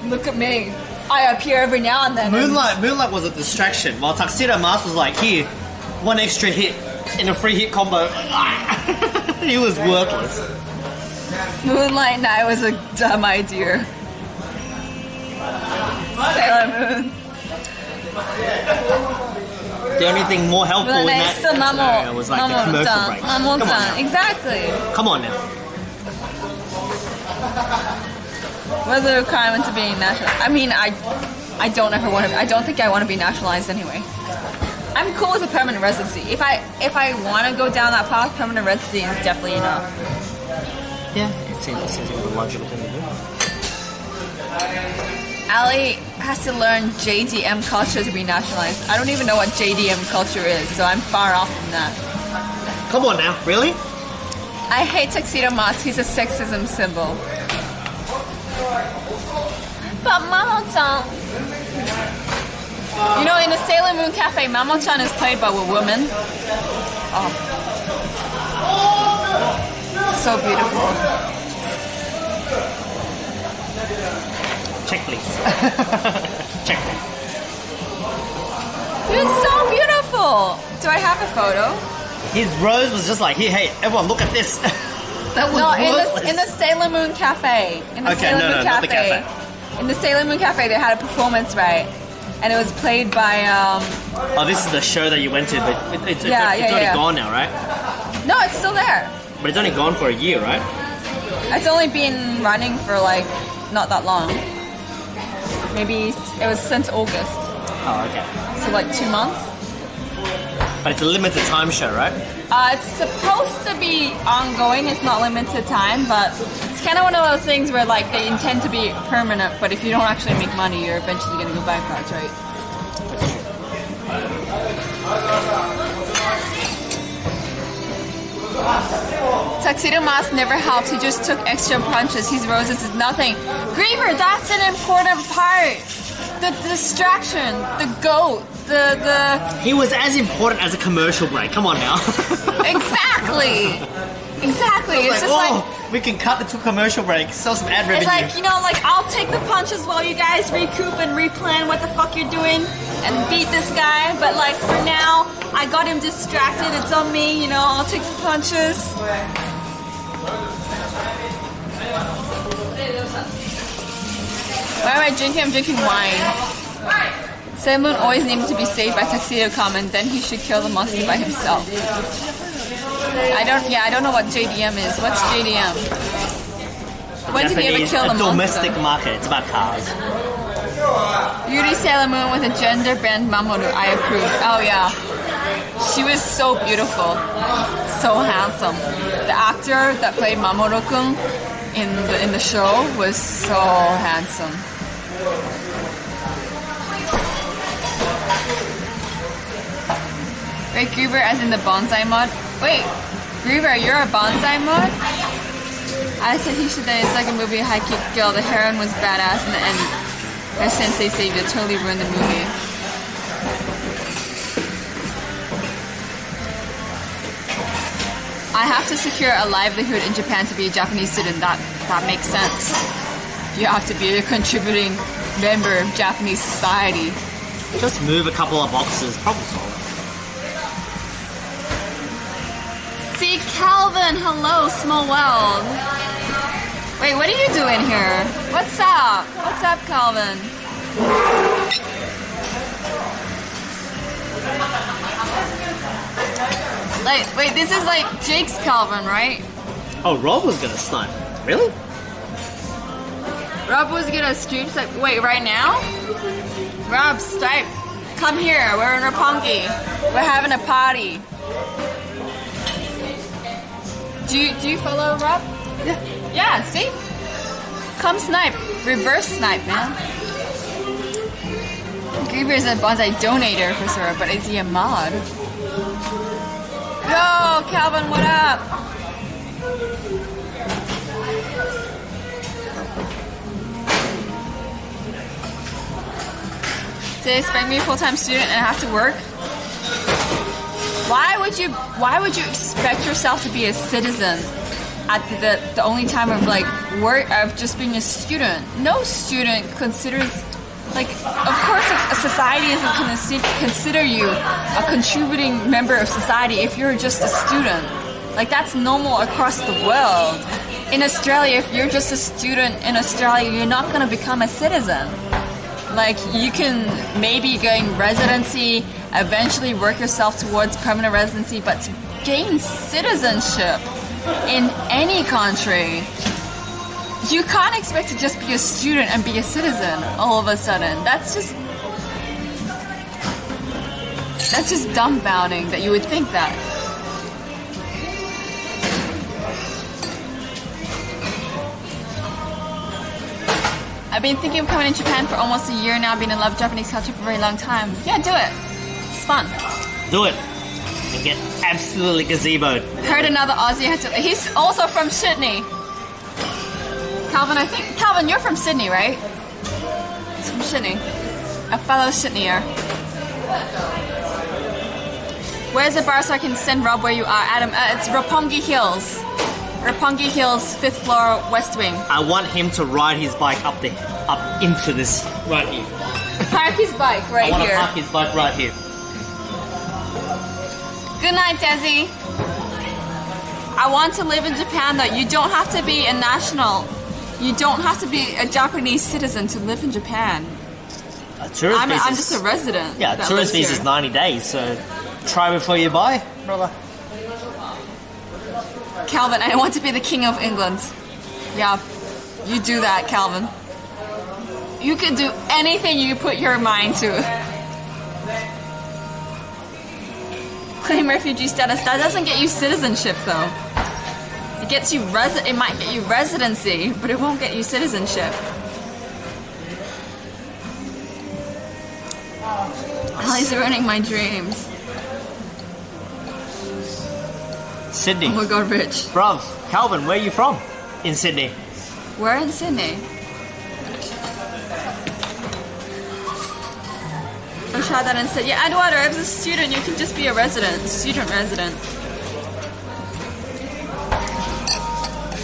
look at me. I appear every now and then. Moonlight was a distraction, while Tuxedo Mask was like, here, one extra hit in a free hit combo. He was worthless. Moonlight Night was a dumb idea. Sailor Moon. The only thing more helpful in that scenario was like the commercial break. Come on now. Exactly. Come on now. What are the requirements of being national? I mean, I don't ever want to. I don't think I want to be nationalized anyway. I'm cool with a permanent residency. If I want to go down that path, permanent residency is definitely enough. Yeah, it seems like a logical thing to do. Ali has to learn JDM culture to be nationalized. I don't even know what JDM culture is, so I'm far off from that. Come on now, really? I hate Tuxedo Mask. He's a sexism symbol. But Mamo-chan... You know, in the Sailor Moon Cafe, Mamo-chan is played by a woman. Oh. So beautiful. Check, please. Check, please. It's so beautiful. Do I have a photo? His rose was just like, hey, everyone, look at this. That was No, in the Sailor Moon Cafe. In the Sailor Moon not the cafe. In the Sailor Moon Cafe, they had a performance, right? And it was played by Oh, this is the show that you went to, but it's already gone now, right? No, it's still there. But it's only gone for a year, right? It's only been running for like not that long. Maybe it was since August. Oh, okay. So like 2 months. But it's a limited time show, right? It's supposed to be ongoing. It's not limited time, but it's kind of one of those things where like they intend to be permanent. But if you don't actually make money, you're eventually going to go bankrupt, right? Tuxedo Mask never helped. He just took extra punches. His roses is nothing. Griever, that's an important part. The distraction, the goat, the... He was as important as a commercial break. Come on now. Exactly. Exactly. It's just like... we can cut the 2 commercial breaks, sell some ad revenue. It's like, you know, like, I'll take the punches while you guys recoup and replan what the fuck you're doing and beat this guy. But, like, for now, I got him distracted. It's on me, you know, I'll take the punches. Why am I drinking? I'm drinking wine. Sailor Moon always needed to be saved by Tuxedo Common, then he should kill the monster by himself. I don't know what JDM is. What's JDM? When did he ever kill the monster? Domestic market. It's about cars. Beauty Sailor Moon with a gender bend Mamoru. I approve. Oh yeah. She was so beautiful. So handsome. The actor that played Mamoru-kun in the show was so handsome. Wait, Griever as in the bonsai mod? Wait, Griever, you're a bonsai mod? I said he should die in the second movie, High Kick Girl. The heroine was badass in the end. Her sensei saved it, totally ruined the movie. I have to secure a livelihood in Japan to be a Japanese student. That makes sense. You have to be a contributing member of Japanese society. Just move a couple of boxes, problem solved. See, Calvin, hello, small world. Wait, what are you doing here? What's up? What's up, Calvin? Like, wait, this is like Jake's Calvin, right? Oh, Rob was gonna snipe. Really? Rob was gonna stream snipe. Wait, right now? Rob, snipe. Come here. We're in Roppongi. We're having a party. Do you follow Rob? Yeah. Yeah, see? Come snipe. Reverse snipe, man. Griever is a bonsai donator for sure, but is he a mod? Yo, Calvin, what up? They expect me a full-time student and I have to work? Why would you expect yourself to be a citizen at the only time of like work of just being a student? No student considers, like, of course a society isn't going to consider you a contributing member of society if you're just a student. Like, that's normal across the world. In Australia, if you're just a student in Australia, you're not going to become a citizen. Like, you can maybe gain residency, eventually work yourself towards permanent residency, but to gain citizenship in any country, you can't expect to just be a student and be a citizen all of a sudden. That's just dumbfounding that you would think that. I've been thinking of coming to Japan for almost a year now. I've been in love with Japanese culture for a very long time. Yeah, do it. It's fun. Do it. And get absolutely gazeboed. Heard another Aussie had to. He's also from Sydney. Calvin, I think. Calvin, you're from Sydney, right? He's from Sydney. A fellow Sydneyer. Where's the bar so I can send Rob where you are? Adam, it's Roppongi Hills. Roppongi Hills, 5th floor, West Wing. I want him to ride his bike up into this right here. Park his bike right I want to here. park his bike right here. Good night, Desi. I want to live in Japan though. You don't have to be a national. You don't have to be a Japanese citizen to live in Japan. I'm just a resident. Yeah, tourist visa is 90 days, so try before you buy, brother. Calvin, I want to be the king of England. Yeah, you do that, Calvin. You can do anything you put your mind to. Claim refugee status. That doesn't get you citizenship, though. It gets you It might get you residency, but it won't get you citizenship. Ollie's ruining my dreams. Sydney. Oh my god, Rich. Bruv, Calvin, where are you from? In Sydney. We're in Sydney. I tried that instead. Yeah, Eduardo, as a student, you can just be a student resident.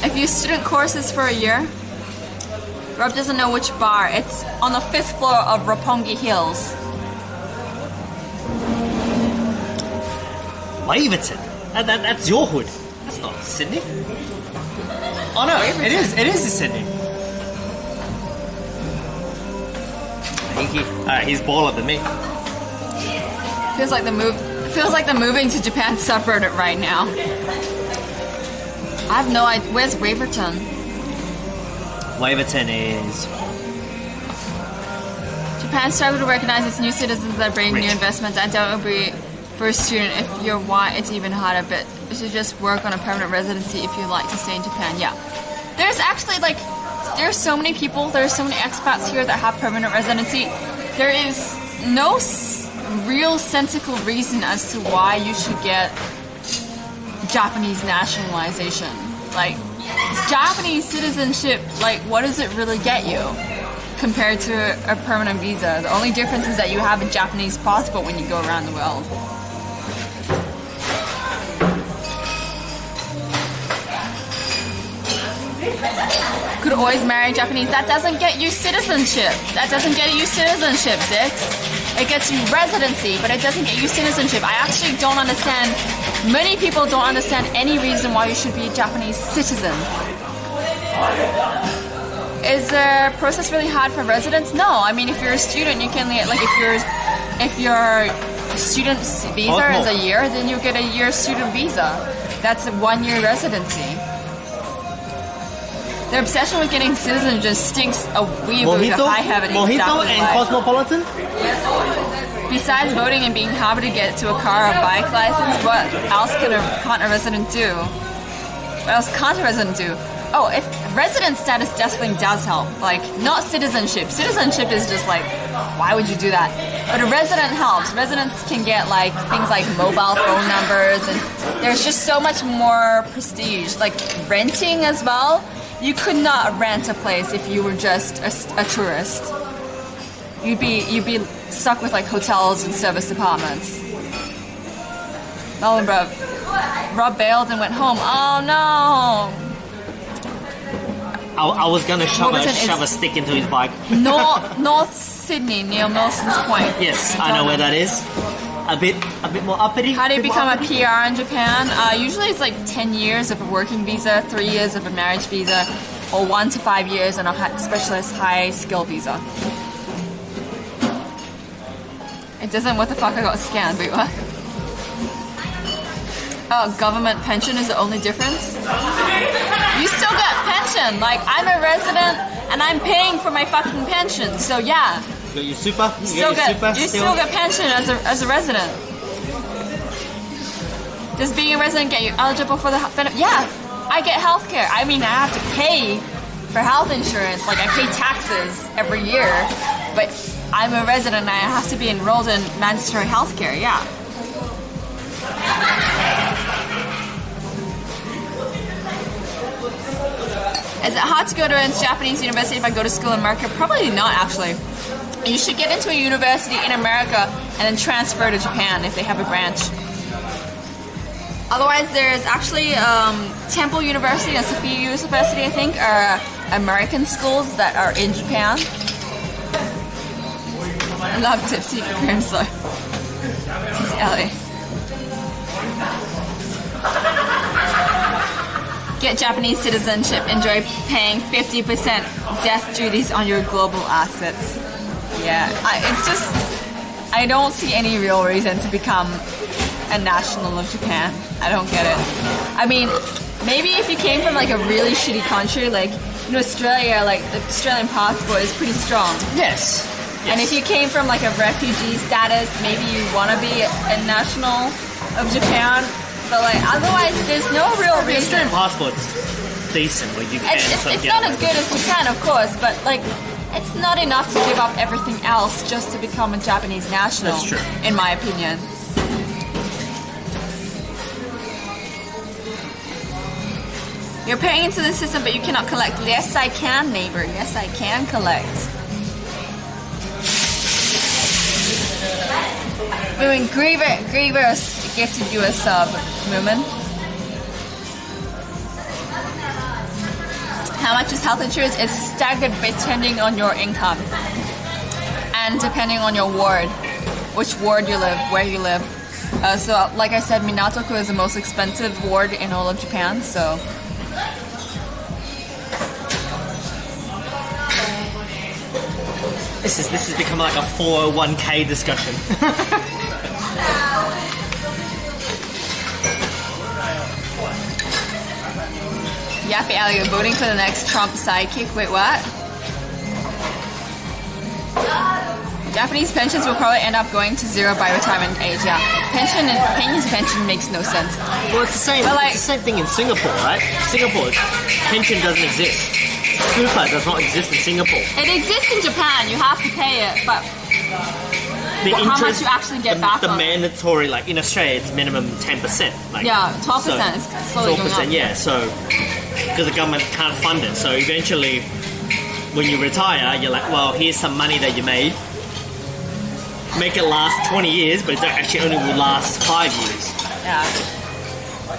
If you student courses for a year, Rob doesn't know which bar. It's on the 5th floor of Roppongi Hills. Waverton. That's your hood. That's not Sydney. Oh no, it is in Sydney. Alright, he's baller than me. Feels like the moving to Japan suffered it right now. I have no idea. Where's Waverton? Waverton is... Japan struggled to recognize its new citizens that bring new investments. I doubt it will be for a student. If you're white, it's even harder, but you should just work on a permanent residency if you'd like to stay in Japan. Yeah. There's actually there's so many people, there's so many expats here that have permanent residency. There is no real sensical reason as to why you should get Japanese nationalization. Like, Japanese citizenship, what does it really get you compared to a permanent visa? The only difference is that you have a Japanese passport when you go around the world. Could always marry Japanese. That doesn't get you citizenship. That doesn't get you citizenship, Zix. It gets you residency, but it doesn't get you citizenship. I actually don't understand. Many people don't understand any reason why you should be a Japanese citizen. Is the process really hard for residents? No. I mean, if you're a student, you can if your student visa is a year, then you get a year student visa. That's a 1-year residency. Their obsession with getting citizenship just stinks a wee bit of high heaven. Mojito and Cosmopolitan? Besides voting and being happy to get to a car or bike license, what else can't a resident do? What else can't a resident do? Oh, if resident status definitely does help. Not citizenship. Citizenship is just why would you do that? But a resident helps. Residents can get things like mobile phone numbers, and there's just so much more prestige. Renting as well. You could not rent a place if you were just a tourist. You'd be stuck with hotels and service apartments. Melbourne, Rob bailed and went home. Oh no! I was gonna shove a stick into his bike. North Sydney, near Milson's Point. Yes, I know where that is. A bit more uppity. How do you become a PR in Japan? Usually it's 10 years of a working visa, 3 years of a marriage visa, or 1 to 5 years on a specialist high skill visa. It doesn't. What the fuck? I got scanned. Wait, what? Oh, government pension is the only difference. You still get pension. I'm a resident and I'm paying for my fucking pension. So yeah. You got your super? You still get pension as a resident. Does being a resident get you eligible for the benefit? Yeah, I get healthcare. I mean, I have to pay for health insurance. Like I pay taxes every year, but I'm a resident and I have to be enrolled in mandatory healthcare. Yeah. Is it hard to go to a Japanese university if I go to school in America? Probably not, actually. You should get into a university in America and then transfer to Japan if they have a branch. Otherwise, there's actually Temple University and Sophia University, I think, are American schools that are in Japan. I love Tipsy Crimson. Tipsy Ellie. Get Japanese citizenship. Enjoy paying 50% death duties on your global assets. Yeah, it's just, I don't see any real reason to become a national of Japan. I don't get it. I mean, maybe if you came from like a really shitty country, like in Australia, like the Australian passport is pretty strong. Yes. And if you came from like a refugee status, maybe you want to be a national of Japan. But like, otherwise, there's no real The reason. Australian passport's decent where you can. It's not as good as Japan, of course, but like, it's not enough to give up everything else just to become a Japanese national. That's true. In my opinion. You're paying into the system, but you cannot collect. Yes, I can, neighbor. Yes, I can collect. Moomin, Griever gifted you a sub, Moomin. How much is health insurance? It's staggered depending on your income and depending on your ward, which ward you live, where you live. So, like I said, Minatoku is the most expensive ward in all of Japan. So, This has become like a 401k discussion. Yappy Ali, you're voting for the next Trump sidekick. Wait, what? Japanese pensions will probably end up going to zero by retirement age. Yeah, paying into pension makes no sense. Well, it's the same. But like, it's the same thing in Singapore, right? Singapore, pension doesn't exist. Super does not exist in Singapore. It exists in Japan. You have to pay it, but how much you actually get back? The mandatory, like in Australia, it's minimum 10%. Like, yeah, 12%. It's slowly going up. 12%. Yeah, so because the government can't fund it, so eventually, when you retire, you're like, well, here's some money that you made. Make it last 20 years, but it actually only will last 5 years. Yeah.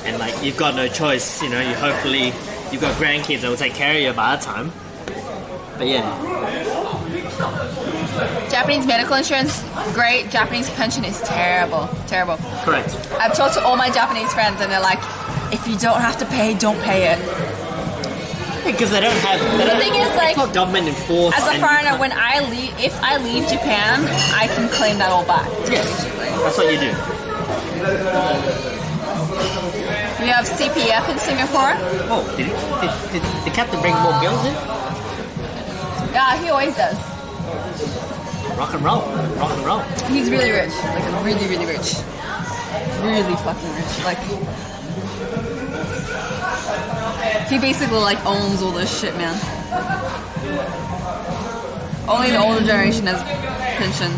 And like, you've got no choice. You know, hopefully you've got grandkids that will take care of you by that time. But yeah. Japanese medical insurance, great. Japanese pension is terrible. Terrible. Correct. I've talked to all my Japanese friends and they're like, if you don't have to pay, don't pay it. Because they don't have. The thing is, like, it's not government enforced. As a foreigner, when if I leave Japan, I can claim that all back. Yes, that's what you do. You have CPF in Singapore? Oh, did the captain bring more bills in? Yeah, he always does. Rock and roll. Rock and roll. He's really rich. Like, really, really rich. Really fucking rich. Like, he basically, like, owns all this shit, man. Only the older generation has pension.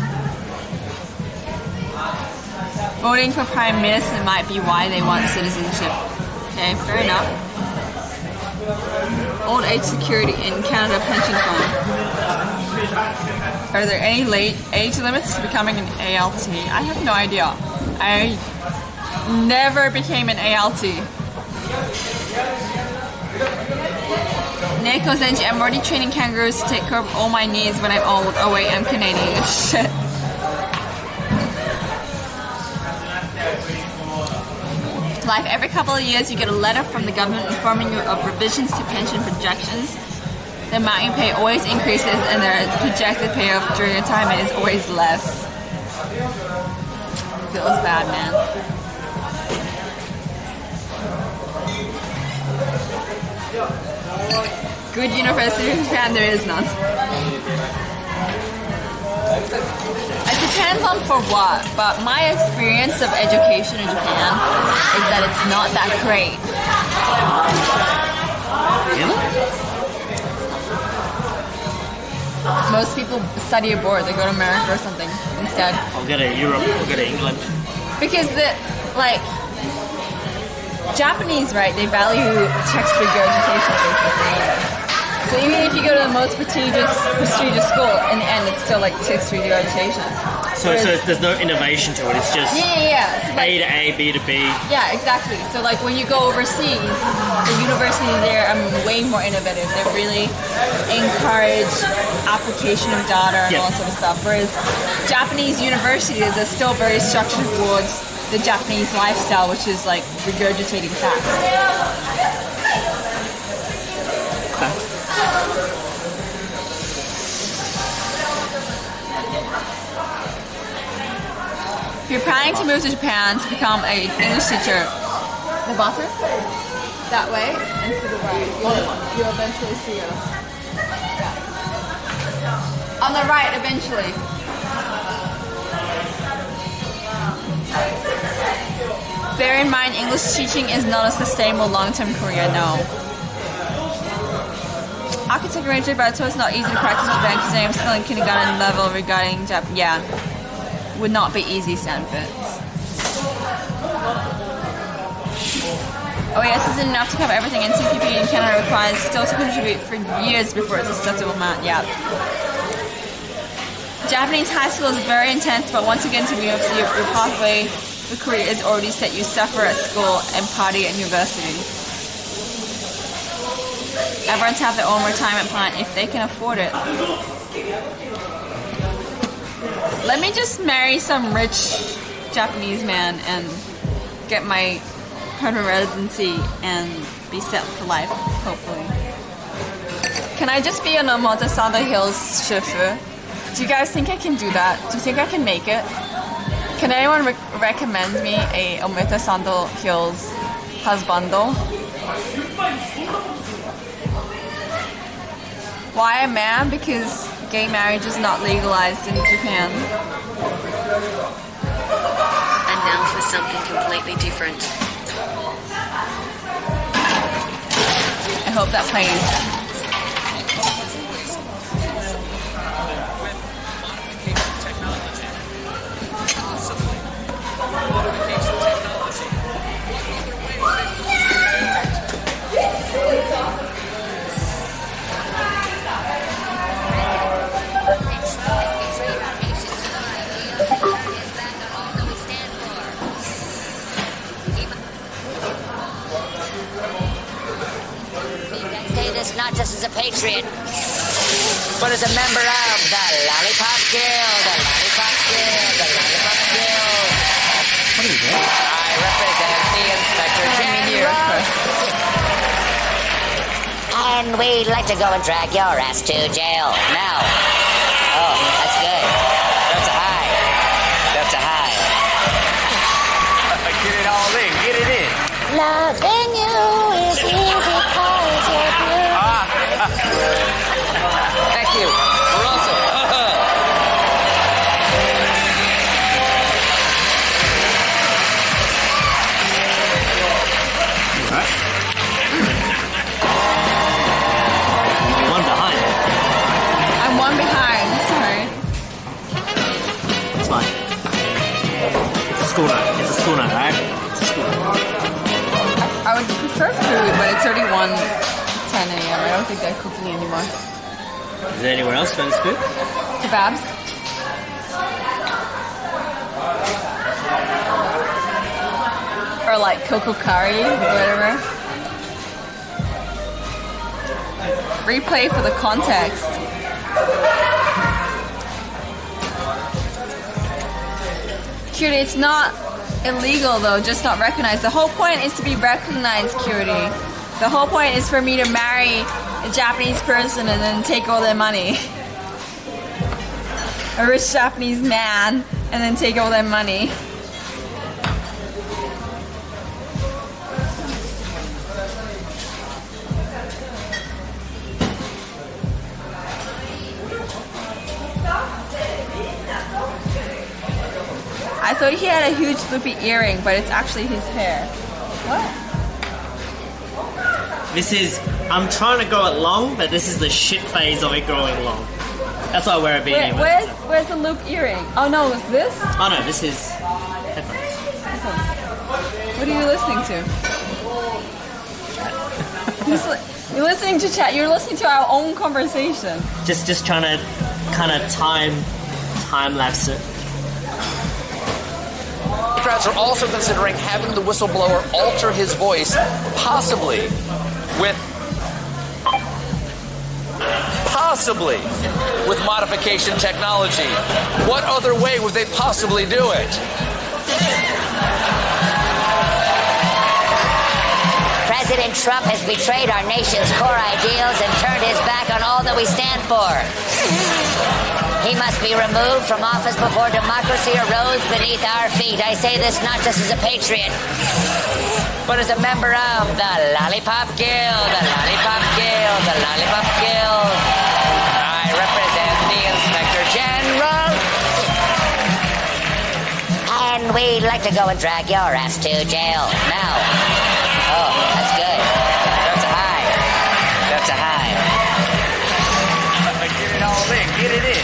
Voting for Prime Minister might be why they want citizenship. Okay, fair enough. Old age security in Canada pension fund. Are there any late age limits to becoming an ALT? I have no idea. I never became an ALT. Neko Zenji, I'm already training kangaroos to take care of all my needs when I'm old. Oh wait, I'm Canadian. Shit. Like every couple of years you get a letter from the government informing you of revisions to pension projections. The amount you pay always increases and the projected payoff during retirement is always less. Feels bad, man. Good university in Japan, there is none. It depends on for what, but my experience of education in Japan is that it's not that great. Really? It's most people study abroad. They go to America or something instead. I'll go to Europe. I'll go to England. Because Japanese, right? They value text regurgitation basically. So even if you go to the most prestigious school, in the end, it's still like text regurgitation. So there's no innovation to it. It's just yeah. A to A, B to B. Yeah, exactly. So like when you go overseas, the universities there are way more innovative. They really encourage application of data and all that sort of stuff. Whereas Japanese universities are still very structured towards the Japanese lifestyle, which is like regurgitating facts. If you're planning to move to Japan to become an English teacher, the button, that way, and to the right, you'll eventually see us. Yeah. On the right, eventually. Bear in mind, English teaching is not a sustainable long-term career, no. Architecture major, but it's not easy to practice Japan because I'm still in kindergarten level regarding Japan. Yeah, would not be easy, Stanford. Oh yes, isn't enough to cover everything, and CPP in Canada requires still to contribute for years before it's a acceptable amount. Yeah. Japanese high school is very intense, but once again to your pathway, the career is already set. You suffer at school and party at university. Everyone's have their own retirement plan if they can afford it. Let me just marry some rich Japanese man and get my permanent residency and be set for life, hopefully. Can I just be an Omotesando Hills chauffeur? Do you guys think I can do that? Do you think I can make it? Can anyone recommend me a Omotesando Hills husbando? Why a man? Because gay marriage is not legalized in Japan. And now for something completely different. I hope that plays. Not just as a patriot, but as a member of the Lollipop Guild, the Lollipop Guild, the Lollipop Guild. What are you doing? I represent the Inspector General. And we'd like to go and drag your ass to jail. Now. Oh, that's good. That's a high. That's a high. Get it all in. Get it in. Loving you is easy cause you're beautiful. Thank you. We're awesome. One behind. I'm one behind, sorry. It's fine. It's a school night. It's a school night, alright? It's a school night. I would prefer food, but it's already 1:10 a.m. I don't think they're cooking anymore. Is there anywhere else for this food? Kebabs? Or like cocoa curry, whatever. Replay for the context. Cutie, it's not illegal though, just not recognized. The whole point is to be recognized, Cutie. The whole point is for me to marry a Japanese person and then take all their money. A rich Japanese man and then take all their money. I thought he had a huge loopy earring, but it's actually his hair. What? This is, I'm trying to grow it long, but this is the shit phase of it growing long. That's why I wear a beanie. Where's the loop earring? Oh no, is this? Oh no, this is headphones. What are you listening to? You're listening to chat. You're listening to our own conversation. Just trying to kind of time lapse it. Democrats are also considering having the whistleblower alter his voice, possibly with modification technology. What other way would they possibly do it? President Trump has betrayed our nation's core ideals and turned his back on all that we stand for. He must be removed from office before democracy erodes beneath our feet. I say this not just as a patriot, but as a member of the Lollipop Guild, the Lollipop Guild, the Lollipop Guild. I represent the Inspector General. And we'd like to go and drag your ass to jail now. Oh, that's good. That's a high. That's a high. Get it all in. Get it in.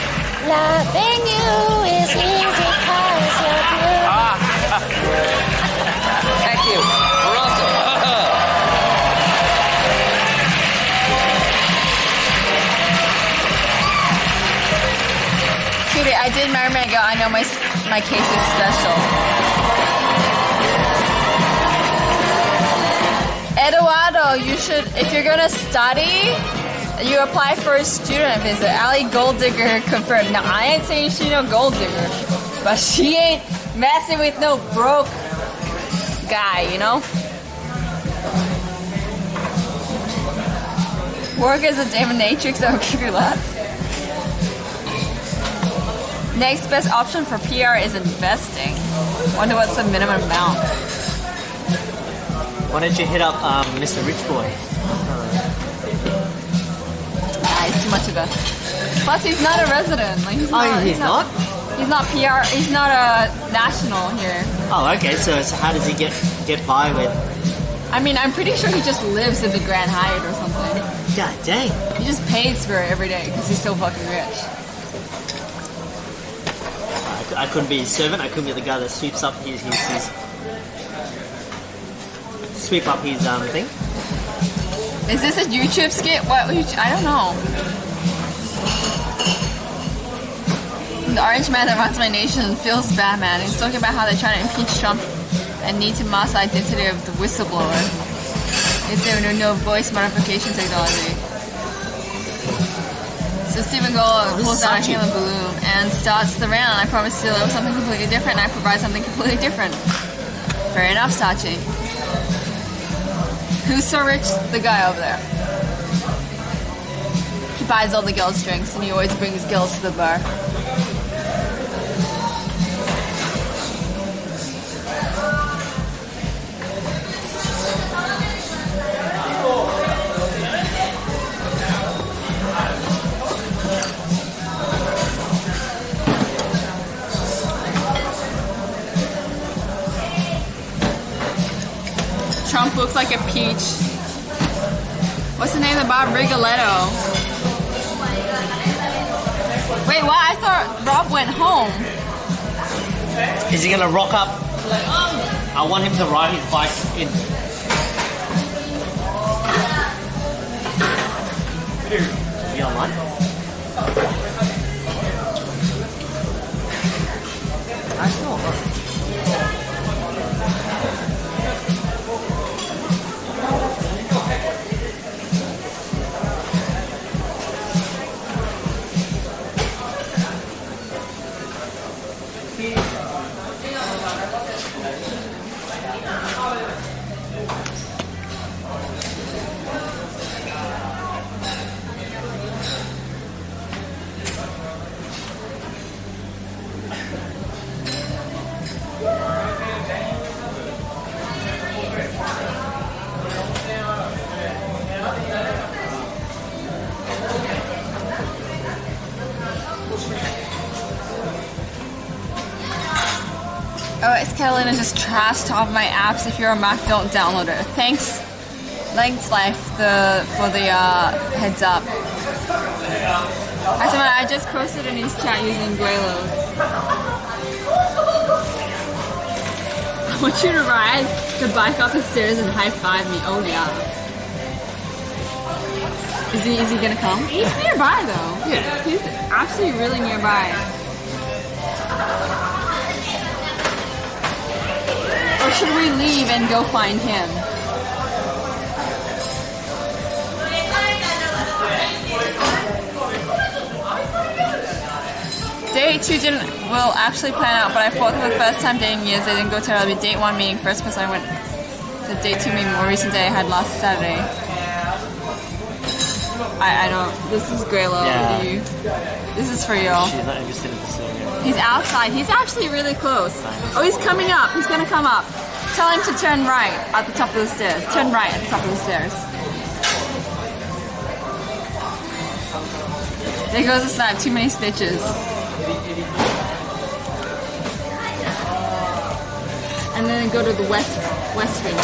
Loving you is easy cause you're beautiful. Thank you. Toronto. Cutie, I did Mermaid go. I know my case is special. Eduardo, you should, if you're gonna study, you apply for a student visa. Ali Gold Digger confirmed. Now, I ain't saying she no gold digger, but she ain't messing with no broke guy, you know? Work as a dominatrix that will keep you lots. Next best option for PR is investing. Wonder what's the minimum amount. Why don't you hit up Mr. Rich Boy? He's too much of a. Plus, he's not a resident. Like, he's not. He's not? He's not PR. He's not a national here. Oh, okay. So how does he get by with? I mean, I'm pretty sure he just lives in the Grand Hyatt or something. God dang. He just pays for it every day because he's so fucking rich. I couldn't be his servant. I couldn't be the guy that sweeps up his sweep up his thing. Is this a YouTube skit? What? I don't know. The orange man that runs my nation feels bad, man. He's talking about how they're trying to impeach Trump and need to mask the identity of the whistleblower. Is there no voice modification technology? So Stephen Gold pulls out a helium balloon and starts the round. I promise to deliver something completely different, and I provide something completely different. Fair enough, Sachi. Who's so rich? The guy over there. He buys all the girls' drinks, and he always brings girls to the bar. Trump looks like a peach. What's the name of the bar? Rigoletto. Wait, what? I thought Rob went home. Is he gonna rock up? I want him to ride his bike in. Be online? I know. Oh, it's Catalina just trashed all of my apps. If you're a Mac, don't download it. Thanks, Nightlife, for the heads up. I just posted in his chat using Guelo. I want you to ride the bike up the stairs and high five me. Oh yeah. Is he gonna come? He's nearby though. Yeah. He's actually really nearby. Or should we leave and go find him? Day 2 will actually plan out, but I thought for the first time dating years I didn't go to early. Date 1 meeting first because I went to date 2 meeting more recent day I had last Saturday. I don't. This is Graylo. Yeah. This is for you. She's not interested in the silver. He's outside. He's actually really close. Oh, he's coming up. He's gonna come up. Tell him to turn right at the top of the stairs. Turn right at the top of the stairs. There goes the snap. Too many stitches. And then go to the west wing.